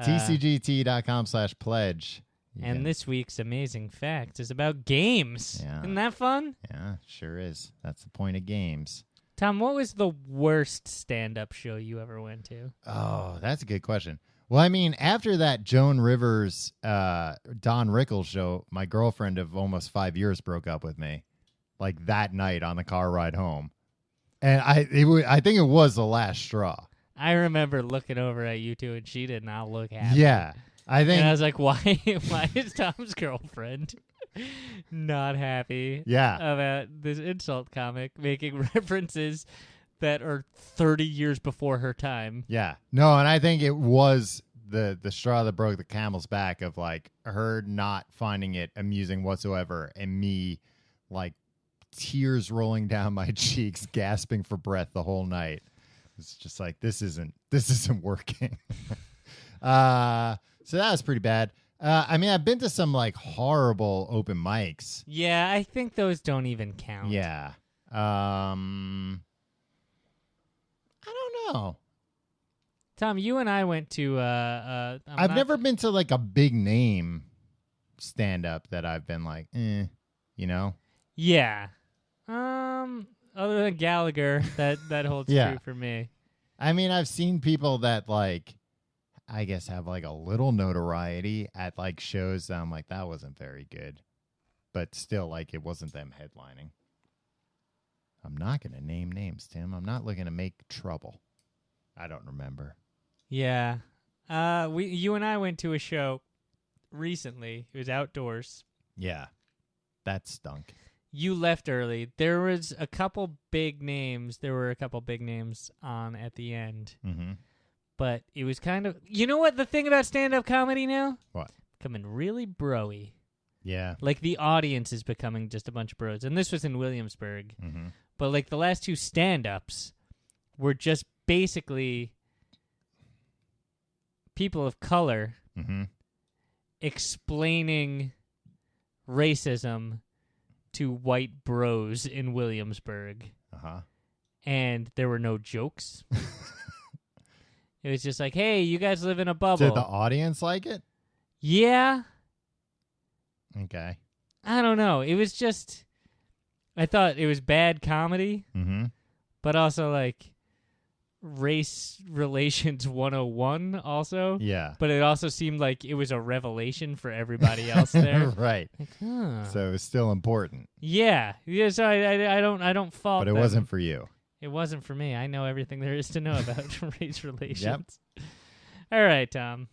TCGT.com/pledge. And this week's amazing fact is about games. Yeah. Isn't that fun? Yeah, sure is. That's the point of games. Tom, what was the worst stand-up show you ever went to? Oh, that's a good question. Well, I mean, after that Joan Rivers, Don Rickles show, my girlfriend of almost 5 years broke up with me, like that night on the car ride home, and I think it was the last straw. I remember looking over at you two, and she did not look happy. Yeah, I think. And I was like, why is Tom's girlfriend not happy Yeah, about this insult comic making references that are 30 years before her time? yeah. No, and I think it was the straw that broke the camel's back of like her not finding it amusing whatsoever, and me like tears rolling down my cheeks, gasping for breath the whole night. It's just like this isn't working. So that was pretty bad. I mean, I've been to some like horrible open mics. Yeah, I think those don't even count. Yeah. I don't know. Tom, you and I went to. I've never been to like a big name stand up that I've been like, you know. Yeah. Other than Gallagher, that holds Yeah. true for me. I mean, I've seen people that like, I guess have like a little notoriety at like shows that I'm like, that wasn't very good, but still like it wasn't them headlining. I'm not going to name names, Tim. I'm not looking to make trouble. I don't remember. Yeah. You and I went to a show recently. It was outdoors. Yeah, that stunk. You left early. There were a couple big names on at the end. Mm-hmm. But it was kind of... You know what the thing about stand-up comedy now? What? Becoming really bro-y. Yeah. Like the audience is becoming just a bunch of bros. And this was in Williamsburg. Mm-hmm. But like the last two stand-ups were just basically people of color Mm-hmm. explaining racism to white bros in Williamsburg. Uh-huh. And there were no jokes. It was just like, hey, you guys live in a bubble. Did the audience like it? Yeah. Okay. I don't know. It was just... I thought it was bad comedy, Mm-hmm. but also like race relations 101 also. Yeah. But it also seemed like it was a revelation for everybody else there. Right. Like, huh. So it was still important, Yeah. So I don't fault but it them. wasn't for you. It wasn't for me. I know everything there is to know about race relations. All right, Tom.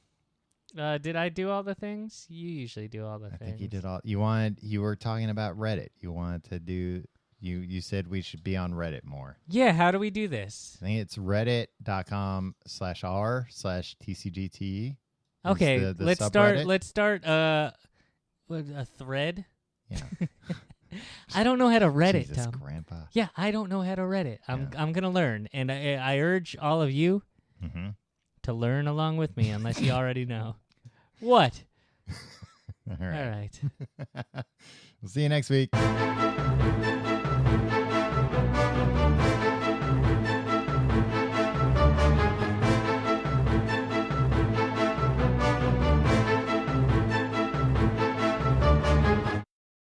Did I do all the things? You usually do all the I things. think you did all. You were talking about Reddit. You wanted to do. You said we should be on Reddit more. Yeah. How do we do this? I think it's reddit.com/r/TCGT. Okay. the Let's subreddit. start. A thread. Yeah. I don't know how to Reddit, Jesus, Tom. Grandpa. Yeah, I don't know how to Reddit. I'm gonna learn, and I urge all of you Mm-hmm. to learn along with me, unless you already know. What? All All right. right. We'll see you next week.